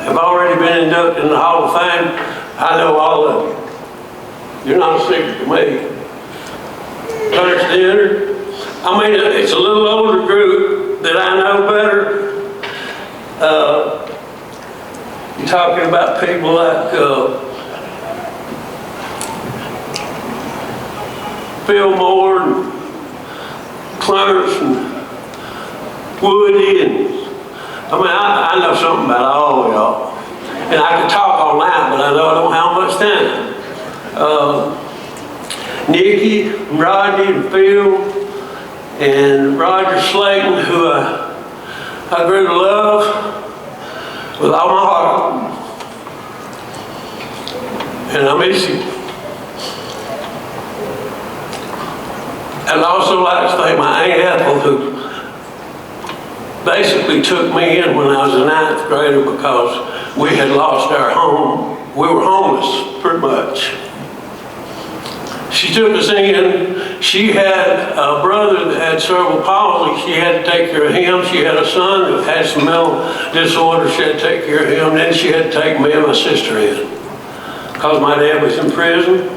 have already been inducted in the Hall of Fame. I know all of you. You're not a secret to me. Understand? I mean, it's a little older group that I know better. You're talking about people like Phil Moore and Clarence and Woody, and I mean, I know something about all of y'all. And I could talk all night, but I know I don't have much time. Nikki, Rodney, and Phil, and Roger Slayton, who I grew to love with all my heart. And I miss you. And I'd also like to thank my Aunt Ethel, who basically took me in when I was a 9th grader because we had lost our home. We were homeless, pretty much. She took us in. She had a brother that had cerebral palsy. She had to take care of him. She had a son that had some mental disorder. She had to take care of him. Then she had to take me and my sister in because my dad was in prison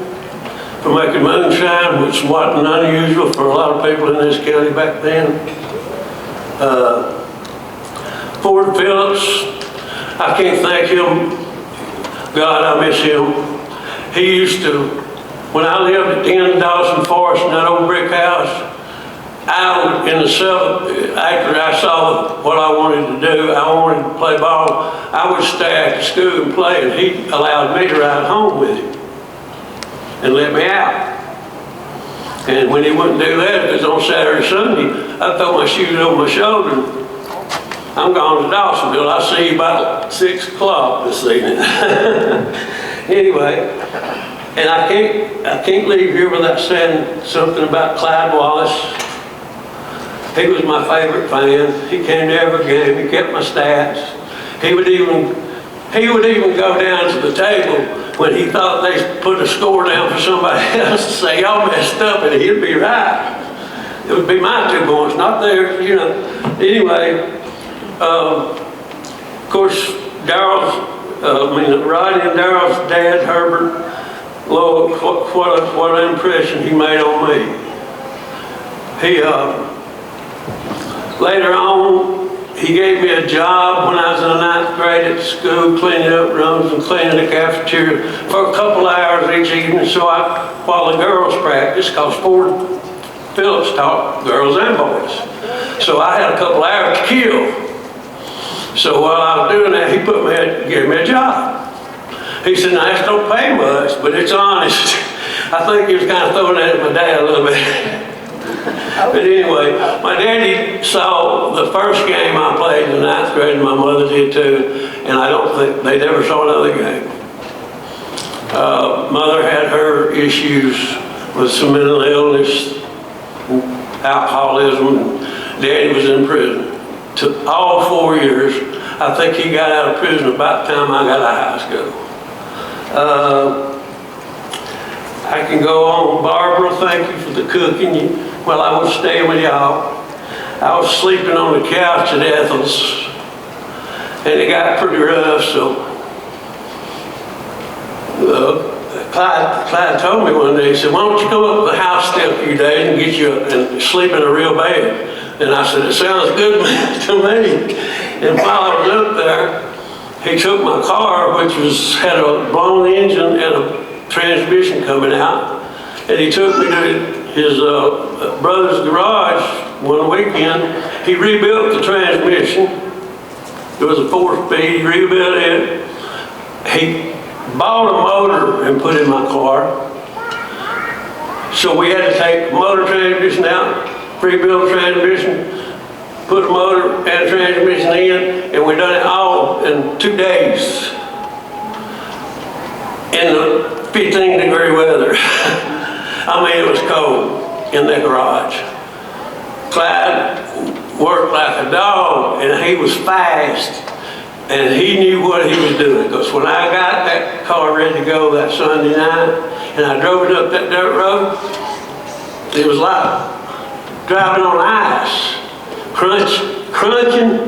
for making moonshine, which wasn't unusual for a lot of people in this county back then. Ford Phillips, I can't thank him. God, I miss him. he used to, when I lived at the end of Dawson Forest in that old brick house, I would, in the seventh, after I saw what I wanted to do, I wanted to play ball, I would stay after school and play, and he allowed me to ride home with him and let me out. And when he wouldn't do that, if it was on Saturday or Sunday, I'd throw my shoes over my shoulder. I'm going to Dawsonville. I'll see you about 6 o'clock this evening. Anyway, and I can't leave here without saying something about Clyde Wallace. He was my favorite fan. He came to every game. He kept my stats. He would even go down to the table when he thought they put a score down for somebody else to say, y'all messed up, and he'd be right. It would be my 2 points, not theirs, you know. Anyway, of course, Rodney and Daryl's dad, Herbert, Lord, what an impression he made on me. He, later on, he gave me a job when I was in the 9th grade at school, cleaning up rooms and cleaning the cafeteria for a couple hours each evening, while the girls practiced, because Fort Phillips taught girls and boys. So I had a couple hours to kill. So while I was doing that, he gave me a job. He said, now, this don't pay much, but it's honest. I think he was kind of throwing that at my dad a little bit. But anyway, my daddy saw the first game I played in the 9th grade, and my mother did too, and I don't think they never saw another game. Mother had her issues with some mental illness, alcoholism. Daddy was in prison. Took all 4 years. I think he got out of prison about the time I got out of high school. I can go on. Barbara, thank you for the cooking. While I was staying with y'all, I was sleeping on the couch at Ethel's, and it got pretty rough, so Clyde told me one day, he said, why don't you come up to the house stay a few days and get you up and sleep in a real bed? And I said, it sounds good to me. And while I was up there, he took my car, which had a blown engine and a transmission coming out, and he took me to his brother's garage one weekend. He rebuilt the transmission. It was a 4-speed, he rebuilt it. He bought a motor and put in my car. So we had to take the motor transmission out, rebuild the transmission, put a motor and a transmission in, and we done it all in 2 days in the 15-degree weather. I mean, it was cold in that garage. Clyde worked like a dog, and he was fast, and he knew what he was doing. Because when I got that car ready to go that Sunday night, and I drove it up that dirt road, it was like driving on ice, crunching.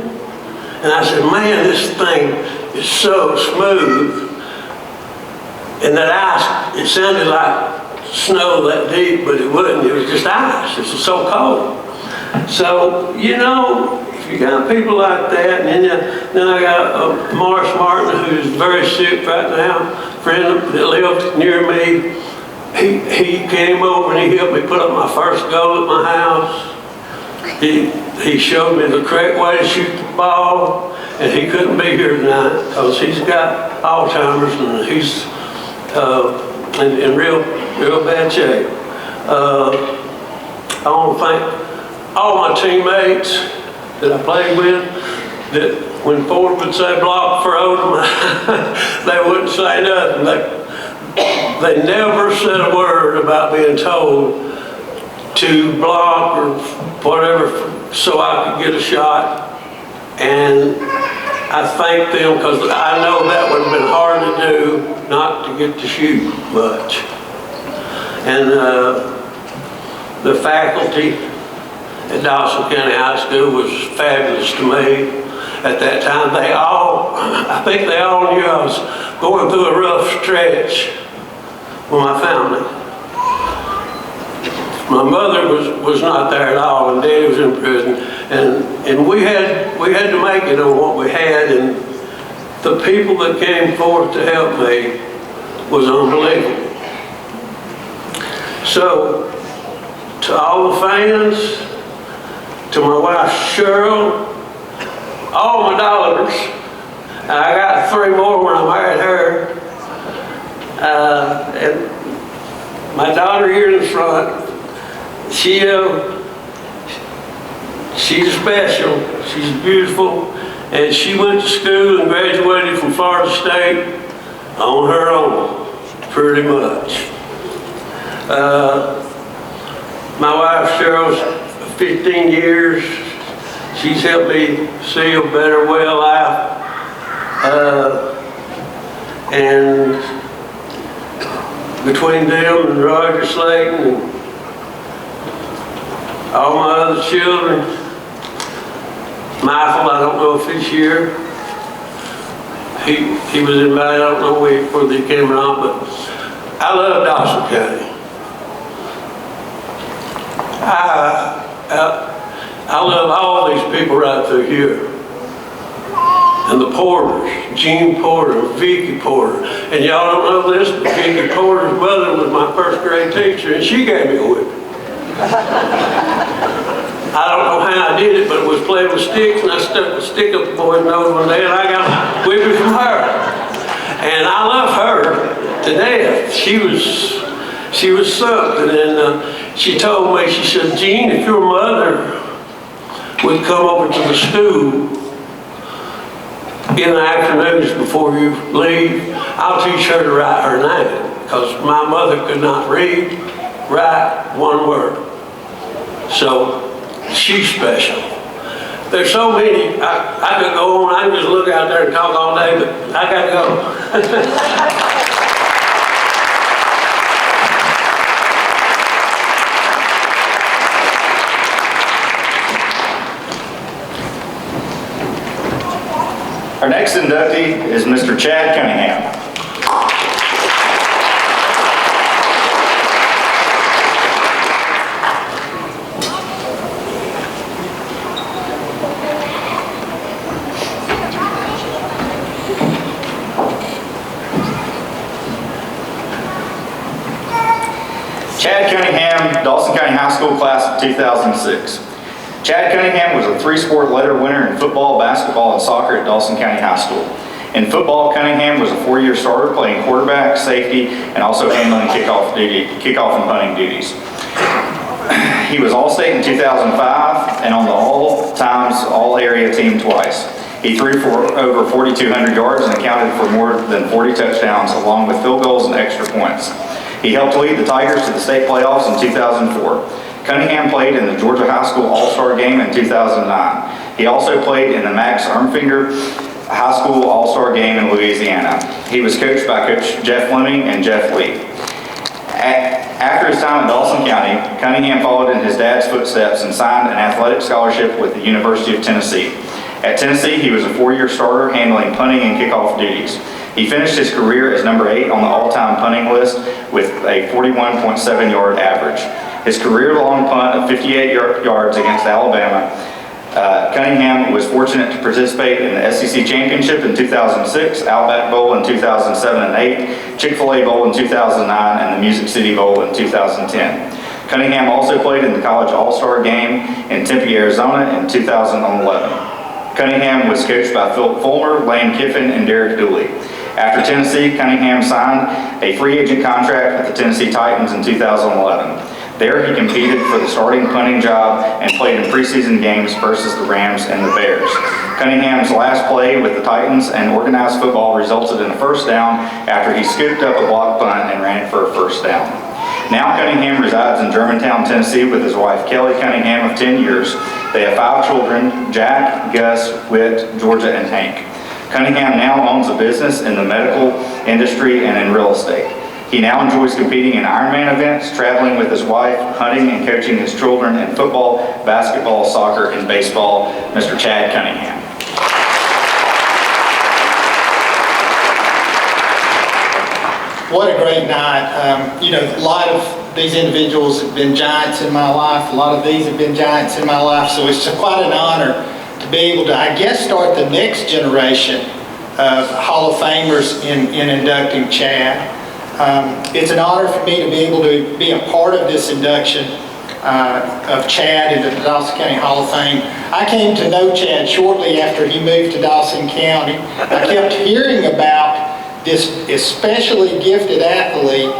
And I said, man, this thing is so smooth. And that ice, it sounded like snow that deep, but it wasn't. It was just ice. It was so cold. So, you know, if you got people like that, and then I got Morris Martin, who's very sick right now, a friend that lived near me. He came over and he helped me put up my first goal at my house. He showed me the correct way to shoot the ball, and he couldn't be here tonight because he's got Alzheimer's and he's in real bad shape. I want to thank all my teammates that I played with, that when Ford would say block for Odom, they wouldn't say nothing. They never said a word about being told to block or whatever so I could get a shot. And I thank them because I know that would have been hard to do, not to get to shoot much. And the faculty at Dawson County High School was fabulous to me at that time. I think they all knew I was going through a rough stretch with my family. My mother was not there at all, and Daddy was in prison, and we had to make it on what we had, and the people that came forth to help me was unbelievable. So, to all the fans, to my wife Cheryl, all my daughters, I got 3 more when I married her, and my daughter here in the front, she's special, she's beautiful, and she went to school and graduated from Florida State on her own, pretty much. My wife Cheryl's 15 years. She's helped me see a better way of life. And between them and Roger Slayton and all my other children, Michael, I don't know if he's here. He was invited, I don't know where they came around, but I love Dawson County. I love all these people right through here. And the Porters, Gene Porter, Vicky Porter. And y'all don't know this, but Vicky Porter's mother was my first grade teacher, and she gave me a whipping. I don't know how I did it, but it was playing with sticks, and I stuck a stick up the boy's nose one day, and I got a whipping from her. And I love her to death. She was something, and she told me, she said, Gene, if your mother would come over to the school in the afternoons before you leave, I'll teach her to write her name, because my mother could not read, write one word. So she's special. There's so many, I could go on, I can just look out there and talk all day, but I gotta go. Our next inductee is Mr. Chad Cunningham. Chad Cunningham, Dawson County High School class of 2006. Chad Cunningham was a 3-sport letter winner in football, basketball, and soccer at Dawson County High School. In football, Cunningham was a 4-year starter playing quarterback, safety, and also handling kickoff and punting duties. He was All-State in 2005 and on the All-Area team twice. He threw for over 4,200 yards and accounted for more than 40 touchdowns along with field goals and extra points. He helped lead the Tigers to the state playoffs in 2004. Cunningham played in the Georgia High School All-Star Game in 2009. He also played in the Max Armfinger High School All-Star Game in Louisiana. He was coached by Coach Jeff Fleming and Jeff Lee. After his time in Dawson County, Cunningham followed in his dad's footsteps and signed an athletic scholarship with the University of Tennessee. At Tennessee, he was a 4-year starter handling punting and kickoff duties. He finished his career as number 8 on the all-time punting list with a 41.7-yard average. His career-long punt of 58 yards against Alabama, Cunningham was fortunate to participate in the SEC Championship in 2006, Outback Bowl in 2007 and 8, Chick-fil-A Bowl in 2009, and the Music City Bowl in 2010. Cunningham also played in the College All-Star Game in Tempe, Arizona in 2011. Cunningham was coached by Philip Fulmer, Lane Kiffin, and Derek Dooley. After Tennessee, Cunningham signed a free agent contract with the Tennessee Titans in 2011. There he competed for the starting punting job and played in preseason games versus the Rams and the Bears. Cunningham's last play with the Titans and organized football resulted in a first down after he scooped up a block punt and ran it for a first down. Now Cunningham resides in Germantown, Tennessee with his wife Kelly Cunningham of 10 years. They have 5 children, Jack, Gus, Whit, Georgia, and Hank. Cunningham now owns a business in the medical industry and in real estate. He now enjoys competing in Ironman events, traveling with his wife, hunting and coaching his children in football, basketball, soccer, and baseball. Mr. Chad Cunningham. What a great night. A lot of these individuals have been giants in my life. A lot of these have been giants in my life. So it's quite an honor to be able to, I guess, start the next generation of Hall of Famers in inducting Chad. It's an honor for me to be able to be a part of this induction of Chad into the Dawson County Hall of Fame. I came to know Chad shortly after he moved to Dawson County. I kept hearing about this especially gifted athlete,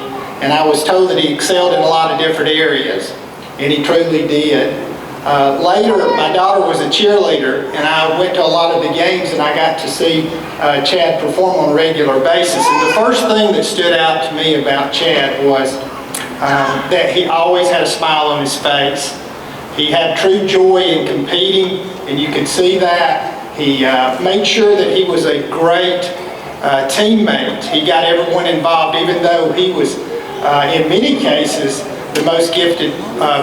and I was told that he excelled in a lot of different areas, and he truly did. Later, my daughter was a cheerleader, and I went to a lot of the games, and I got to see Chad perform on a regular basis. And the first thing that stood out to me about Chad was that he always had a smile on his face. He had true joy in competing, and you could see that. He made sure that he was a great teammate. He got everyone involved, even though he was, in many cases, the most gifted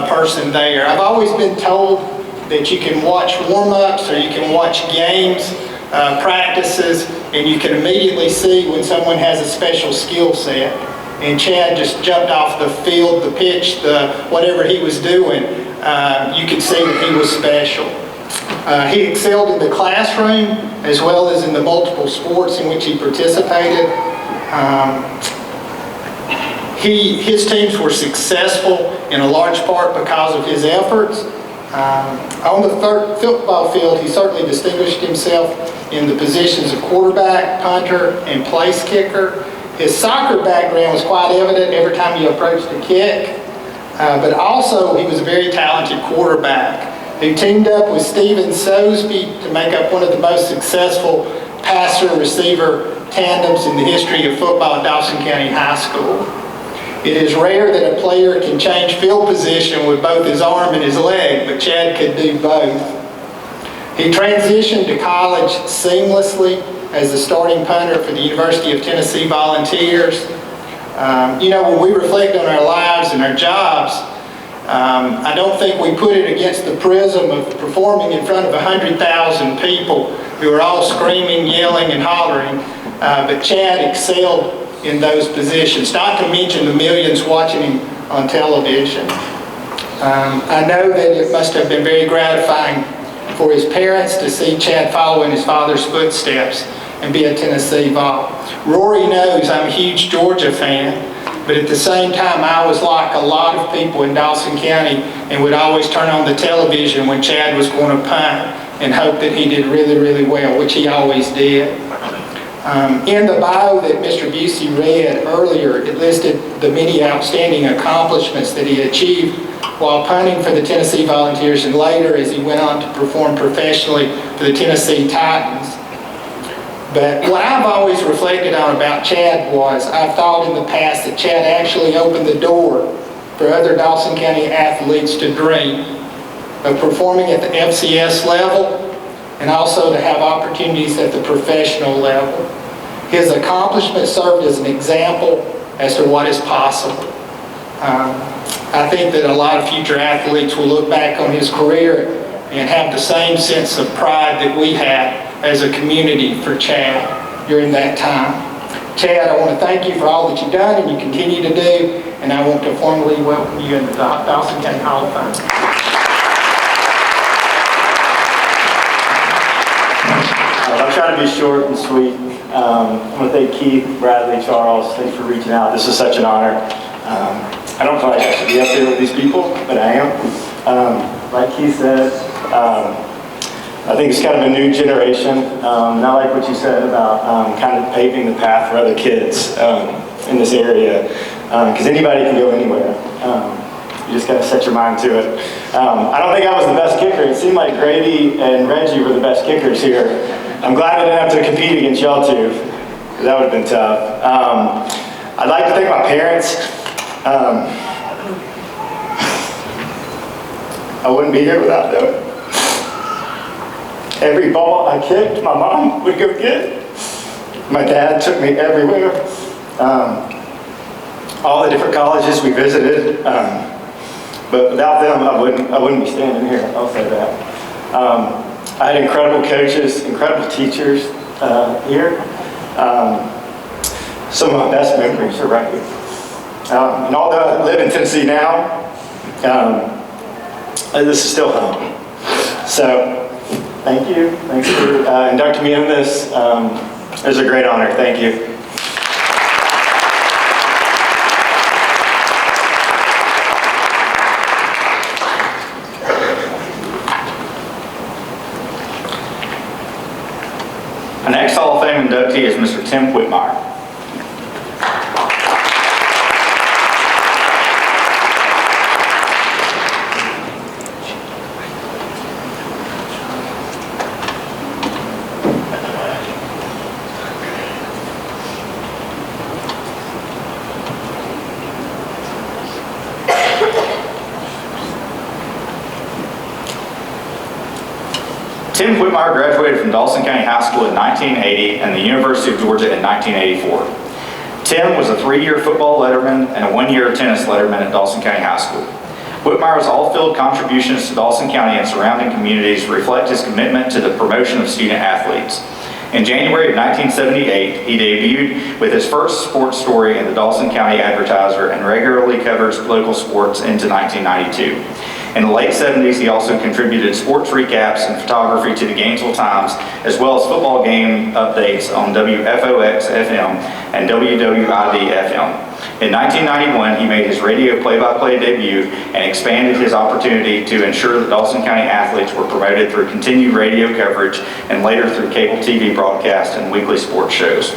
person there. I've always been told that you can watch warm-ups or you can watch games, practices, and you can immediately see when someone has a special skill set. And Chad just jumped off the field, the pitch, whatever he was doing. You could see that he was special. He excelled in the classroom as well as in the multiple sports in which he participated. His teams were successful in a large part because of his efforts. On the football field, he certainly distinguished himself in the positions of quarterback, punter, and place kicker. His soccer background was quite evident every time he approached the kick, but also he was a very talented quarterback who teamed up with Steven Sosby to make up one of the most successful passer-receiver tandems in the history of football at Dawson County High School. It is rare that a player can change field position with both his arm and his leg, but Chad could do both. He transitioned to college seamlessly as the starting punter for the University of Tennessee Volunteers. When we reflect on our lives and our jobs, I don't think we put it against the prism of performing in front of 100,000 people who are all screaming, yelling, and hollering, but Chad excelled in those positions, not to mention the millions watching him on television. I know that it must have been very gratifying for his parents to see Chad follow in his father's footsteps and be a Tennessee Vol. Rory knows I'm a huge Georgia fan, but at the same time I was like a lot of people in Dawson County and would always turn on the television when Chad was going to punt and hope that he did really, really well, which he always did. In the bio that Mr. Busey read earlier, it listed the many outstanding accomplishments that he achieved while punting for the Tennessee Volunteers and later as he went on to perform professionally for the Tennessee Titans. But what I've always reflected on about Chad was I've thought in the past that Chad actually opened the door for other Dawson County athletes to dream of performing at the FCS level and also to have opportunities at the professional level. His accomplishments served as an example as to what is possible. I think that a lot of future athletes will look back on his career and have the same sense of pride that we had as a community for Chad during that time. Chad, I want to thank you for all that you've done and you continue to do, and I want to formally welcome you into the Dawson County Hall of Fame. I'll try to be short and sweet. I want to thank Keith, Bradley, Charles. Thanks for reaching out. This is such an honor. I don't feel like I should be up there with these people, but I am. Like Keith said, I think it's kind of a new generation. And I like what you said about kind of paving the path for other kids in this area, because anybody can go anywhere. You just got to set your mind to it. I don't think I was the best kicker. It seemed like Grady and Reggie were the best kickers here. I'm glad I didn't have to compete against y'all two, because that would have been tough. I'd like to thank my parents. I wouldn't be here without them. Every ball I kicked, my mom would go get. My dad took me everywhere. All the different colleges we visited. But without them, I wouldn't be standing here, I'll say that. I had incredible coaches, incredible teachers here. Some of my best memories are right here. And although I live in Tennessee now, this is still home. So, thank you. Thanks for inducting me in this. It was a great honor. Thank you. next Hall of Fame inductee is Mr. Tim Whitmire. Tim Whitmire graduated from Dawson County High School in 1980 and the University of Georgia in 1984. Tim was a 3-year football letterman and a 1-year tennis letterman at Dawson County High School. Whitmire's all-field contributions to Dawson County and surrounding communities reflect his commitment to the promotion of student athletes. In January of 1978, he debuted with his first sports story in the Dawson County Advertiser and regularly covers local sports into 1992. In the late 70s, he also contributed sports recaps and photography to the Gainesville Times, as well as football game updates on WFOX-FM and WWID-FM. In 1991, he made his radio play-by-play debut and expanded his opportunity to ensure that Dawson County athletes were promoted through continued radio coverage and later through cable TV broadcast and weekly sports shows.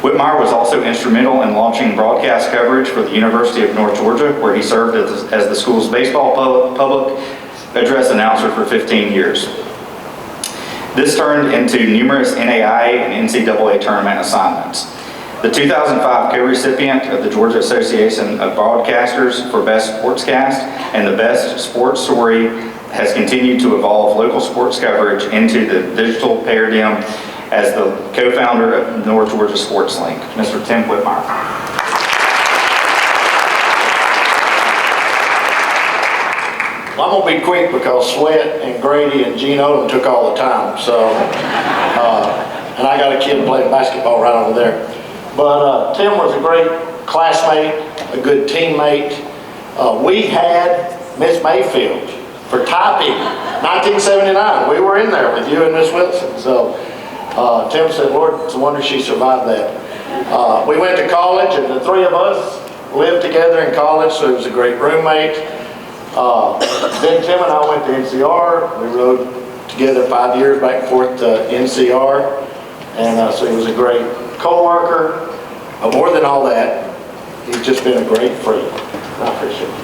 Whitmire was also instrumental in launching broadcast coverage for the University of North Georgia, where he served as the school's baseball public address announcer for 15 years. This turned into numerous NAIA and NCAA tournament assignments. The 2005 co-recipient of the Georgia Association of Broadcasters for Best Sportscast and the Best Sports Story, has continued to evolve local sports coverage into the digital paradigm as the co-founder of North Georgia Sports Link, Mr. Tim Whitmire. Well, I'm gonna be quick because Sweat and Grady and Gene Odom took all the time, so, and I got a kid playing basketball right over there. But Tim was a great classmate, a good teammate. We had Miss Mayfield for typing, 1979. We were in there with you and Miss Wilson, so Tim said, Lord, it's a wonder she survived that. We went to college, and the three of us lived together in college, so he was a great roommate. Then Tim and I went to NCR. We rode together 5 years back and forth to NCR, and so he was a great co-worker. But more than all that, he's just been a great friend. I appreciate it.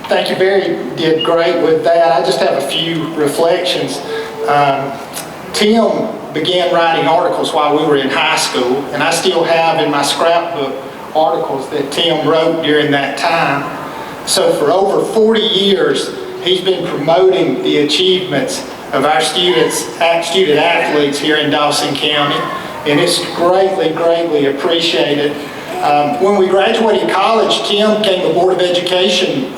Thank you, Barry did great with that. I just have a few reflections. Tim began writing articles while we were in high school, and I still have in my scrapbook articles that Tim wrote during that time. So for over 40 years, he's been promoting the achievements of our student athletes here in Dawson County, and it's greatly, greatly appreciated. When we graduated college, Tim became a Board of Education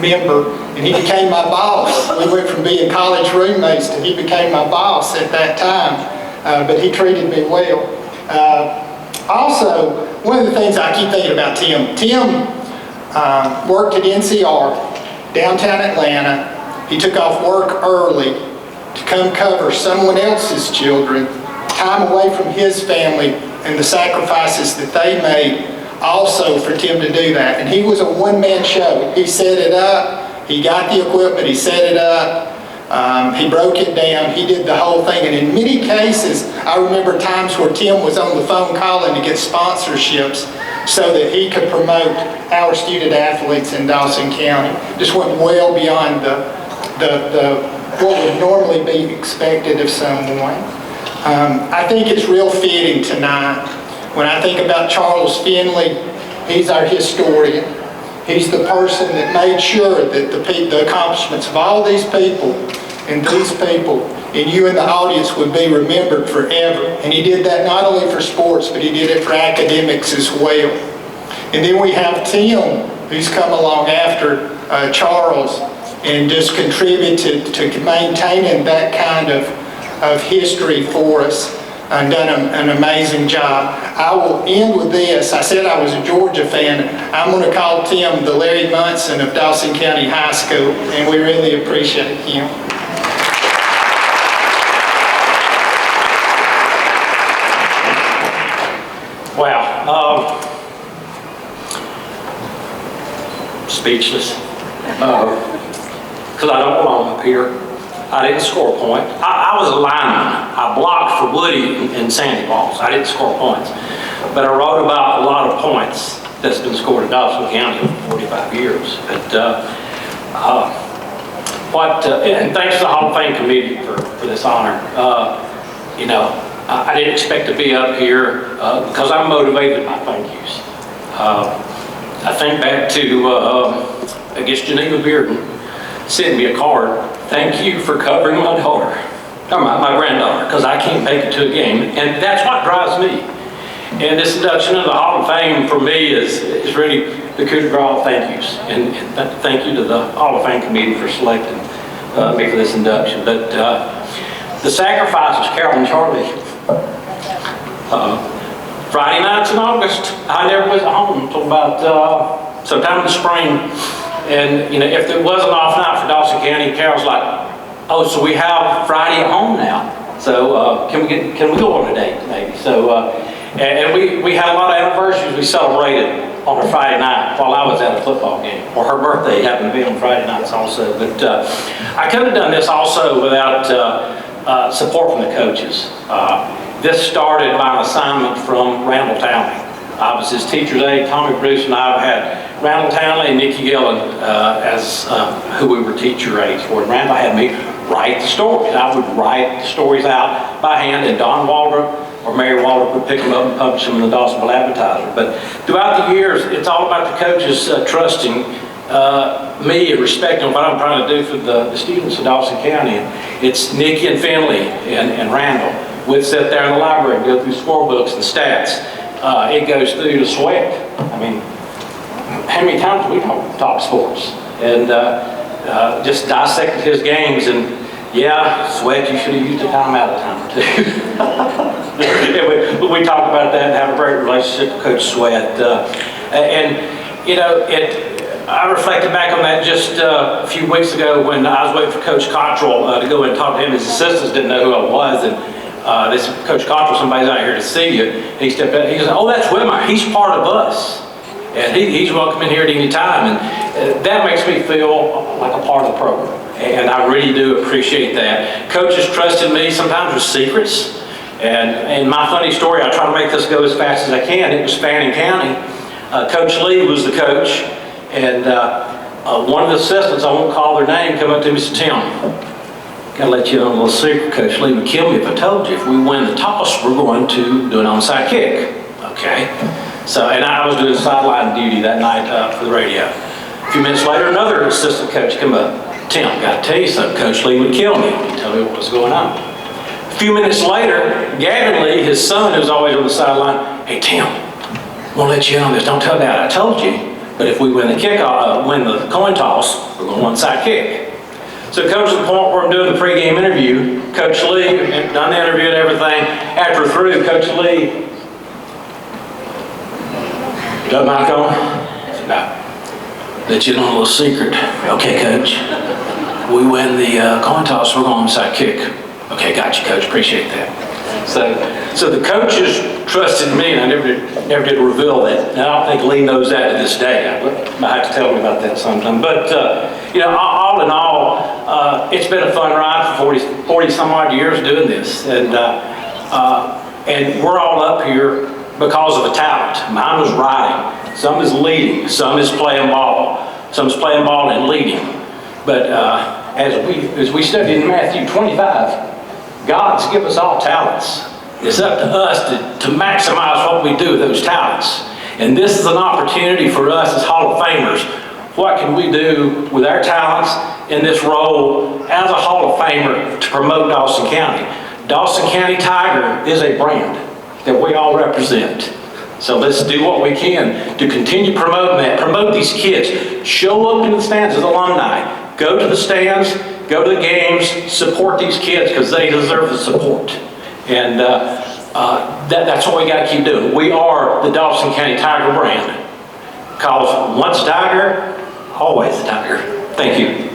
member, and he became my boss. We went from being college roommates to he became my boss at that time, but he treated me well. Also, one of the things I keep thinking about Tim worked at NCR, downtown Atlanta. He took off work early to come cover someone else's children, time away from his family, and the sacrifices that they made also for Tim to do that. And he was a one-man show. He set it up, he got the equipment, he set it up, he broke it down, he did the whole thing. And in many cases, I remember times where Tim was on the phone calling to get sponsorships so that he could promote our student athletes in Dawson County. Just went well beyond what would normally be expected of someone. I think it's real fitting tonight when I think about Charles Finley. He's our historian. He's the person that made sure that the accomplishments of all these people and you in the audience would be remembered forever. And he did that not only for sports, but he did it for academics as well. And then we have Tim, who's come along after Charles and just contributed to maintaining that kind of history for us and done an amazing job. I will end with this. I said I was a Georgia fan. I'm going to call Tim the Larry Munson of Dawson County High School, and we really appreciate him. Wow. Speechless. Because I don't belong. up here. I didn't score a point. I was a lineman. I blocked for Woody and Sandy Balls. I didn't score points. But I wrote about a lot of points that's been scored in Dawson County over 45 years. And thanks to the Hall of Fame committee for this honor. I didn't expect to be up here because I'm motivated by thank yous. I think back to, I guess Geneva Bearden sent me a card. Thank you for covering my daughter, or my granddaughter, because I can't make it to a game. And that's what drives me. And this induction into the Hall of Fame for me is really the coup de grace thank yous. And thank you to the Hall of Fame committee for selecting me for this induction. But the sacrifices, Carol and Charlie, Friday nights in August, I never was at home until about sometime in the spring. And if there was an off night for Dawson County, Carol's like, oh, so we have Friday at home now. So can we go on a date maybe? So and we had a lot of anniversaries we celebrated on a Friday night while I was at a football game, or her birthday happened to be on Friday nights also. But I could have done this also without support from the coaches. This started by an assignment from Randall Townley. I was his teacher's aide. Tommy Bruce and I had Randall Townley and Nikki Gillen as who we were teacher aides for. And Randall had me write the stories. I would write the stories out by hand, and Don Waldrop or Mary Waldrop would pick them up and publish them in the Dawsonville Advertiser. But throughout the years, it's all about the coaches trusting me and respecting what I'm trying to do for the students of Dawson County. It's Nikki and Finley and Randall. We'd sit there in the library and go through scorebooks and stats. It goes through to Sweat. I mean, how many times we talk sports? And just dissected his games. And yeah, Sweat, you should have used a timeout a time or two. we talk about that and have a great relationship with Coach Sweat. I reflected back on that just a few weeks ago when I was waiting for Coach Cottrell to go and talk to him. His assistants didn't know who I was. And this Coach Cottrell, somebody's out here to see you. And he stepped out. He goes, oh, that's Whitmer. He's part of us. And he's welcome in here at any time. And that makes me feel like a part of the program. And I really do appreciate that. Coaches trusted me sometimes with secrets. And my funny story, I try to make this go as fast as I can. It was Fannin County. Coach Lee was the coach. And one of the assistants, I won't call their name, come up to me and said, Tim, gotta let you know a little secret. Coach Lee would kill me if I told you. If we win the toss, we're going to do an onside kick. Okay. So, and I was doing sideline duty that night for the radio. A few minutes later, another assistant coach came up. Tim, gotta tell you something. Coach Lee would kill me. He'd tell me what was going on. A few minutes later, Gavin Lee, his son, who's always on the sideline, hey Tim, I want to let you know this. Don't tell Dad I told you. But if we win the win the coin toss, we're going onside kick. So it comes to the point where I'm doing the pregame interview. Coach Lee, done the interview and everything. After we're through, Coach Lee, got my mic on? I said, no. Let you know a little secret. Okay, Coach. We win the coin toss, we're going onside kick. Okay, got you, Coach. Appreciate that. So the coaches trusted me, and I never did reveal that. And I don't think Lee knows that to this day. I have to tell him about that sometime. But all in all, it's been a fun ride for 40 some odd years doing this, and we're all up here because of a talent. Mine was riding. Some is leading. Some is playing ball. Some is playing ball and leading. But as we studied in Matthew 25. God's given us all talents. It's up to us to maximize what we do with those talents. And this is an opportunity for us as Hall of Famers. What can we do with our talents in this role as a Hall of Famer to promote Dawson County? Dawson County Tiger is a brand that we all represent. So let's do what we can to continue promoting that, promote these kids, show up in the stands as alumni, go to the stands, go to the games, support these kids because they deserve the support. And that's what we got to keep doing. We are the Dawson County Tiger brand. Because once a Tiger, always a Tiger. Thank you.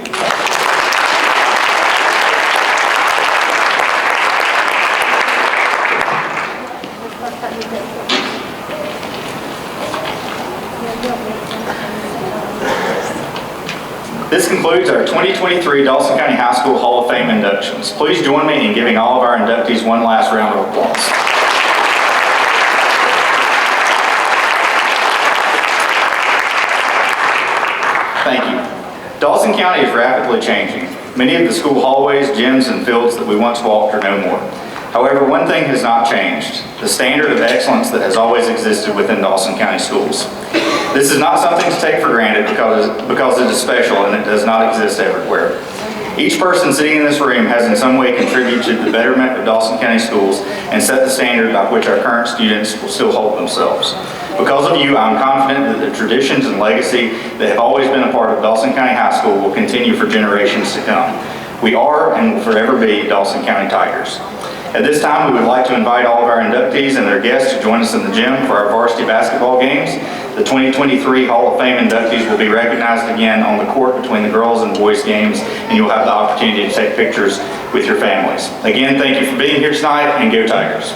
This concludes our 2023 Dawson County High School Hall of Fame inductions. Please join me in giving all of our inductees one last round of applause. Thank you. Dawson County is rapidly changing. Many of the school hallways, gyms, and fields that we once walked are no more. However, one thing has not changed: the standard of excellence that has always existed within Dawson County schools. This is not something to take for granted because it is special and it does not exist everywhere. Each person sitting in this room has in some way contributed to the betterment of Dawson County schools and set the standard by which our current students will still hold themselves. Because of you, I'm confident that the traditions and legacy that have always been a part of Dawson County High School will continue for generations to come. We are and will forever be Dawson County Tigers. At this time, we would like to invite all of our inductees and their guests to join us in the gym for our varsity basketball games. The 2023 Hall of Fame inductees will be recognized again on the court between the girls and boys games, and you'll have the opportunity to take pictures with your families. Again, thank you for being here tonight, and go Tigers.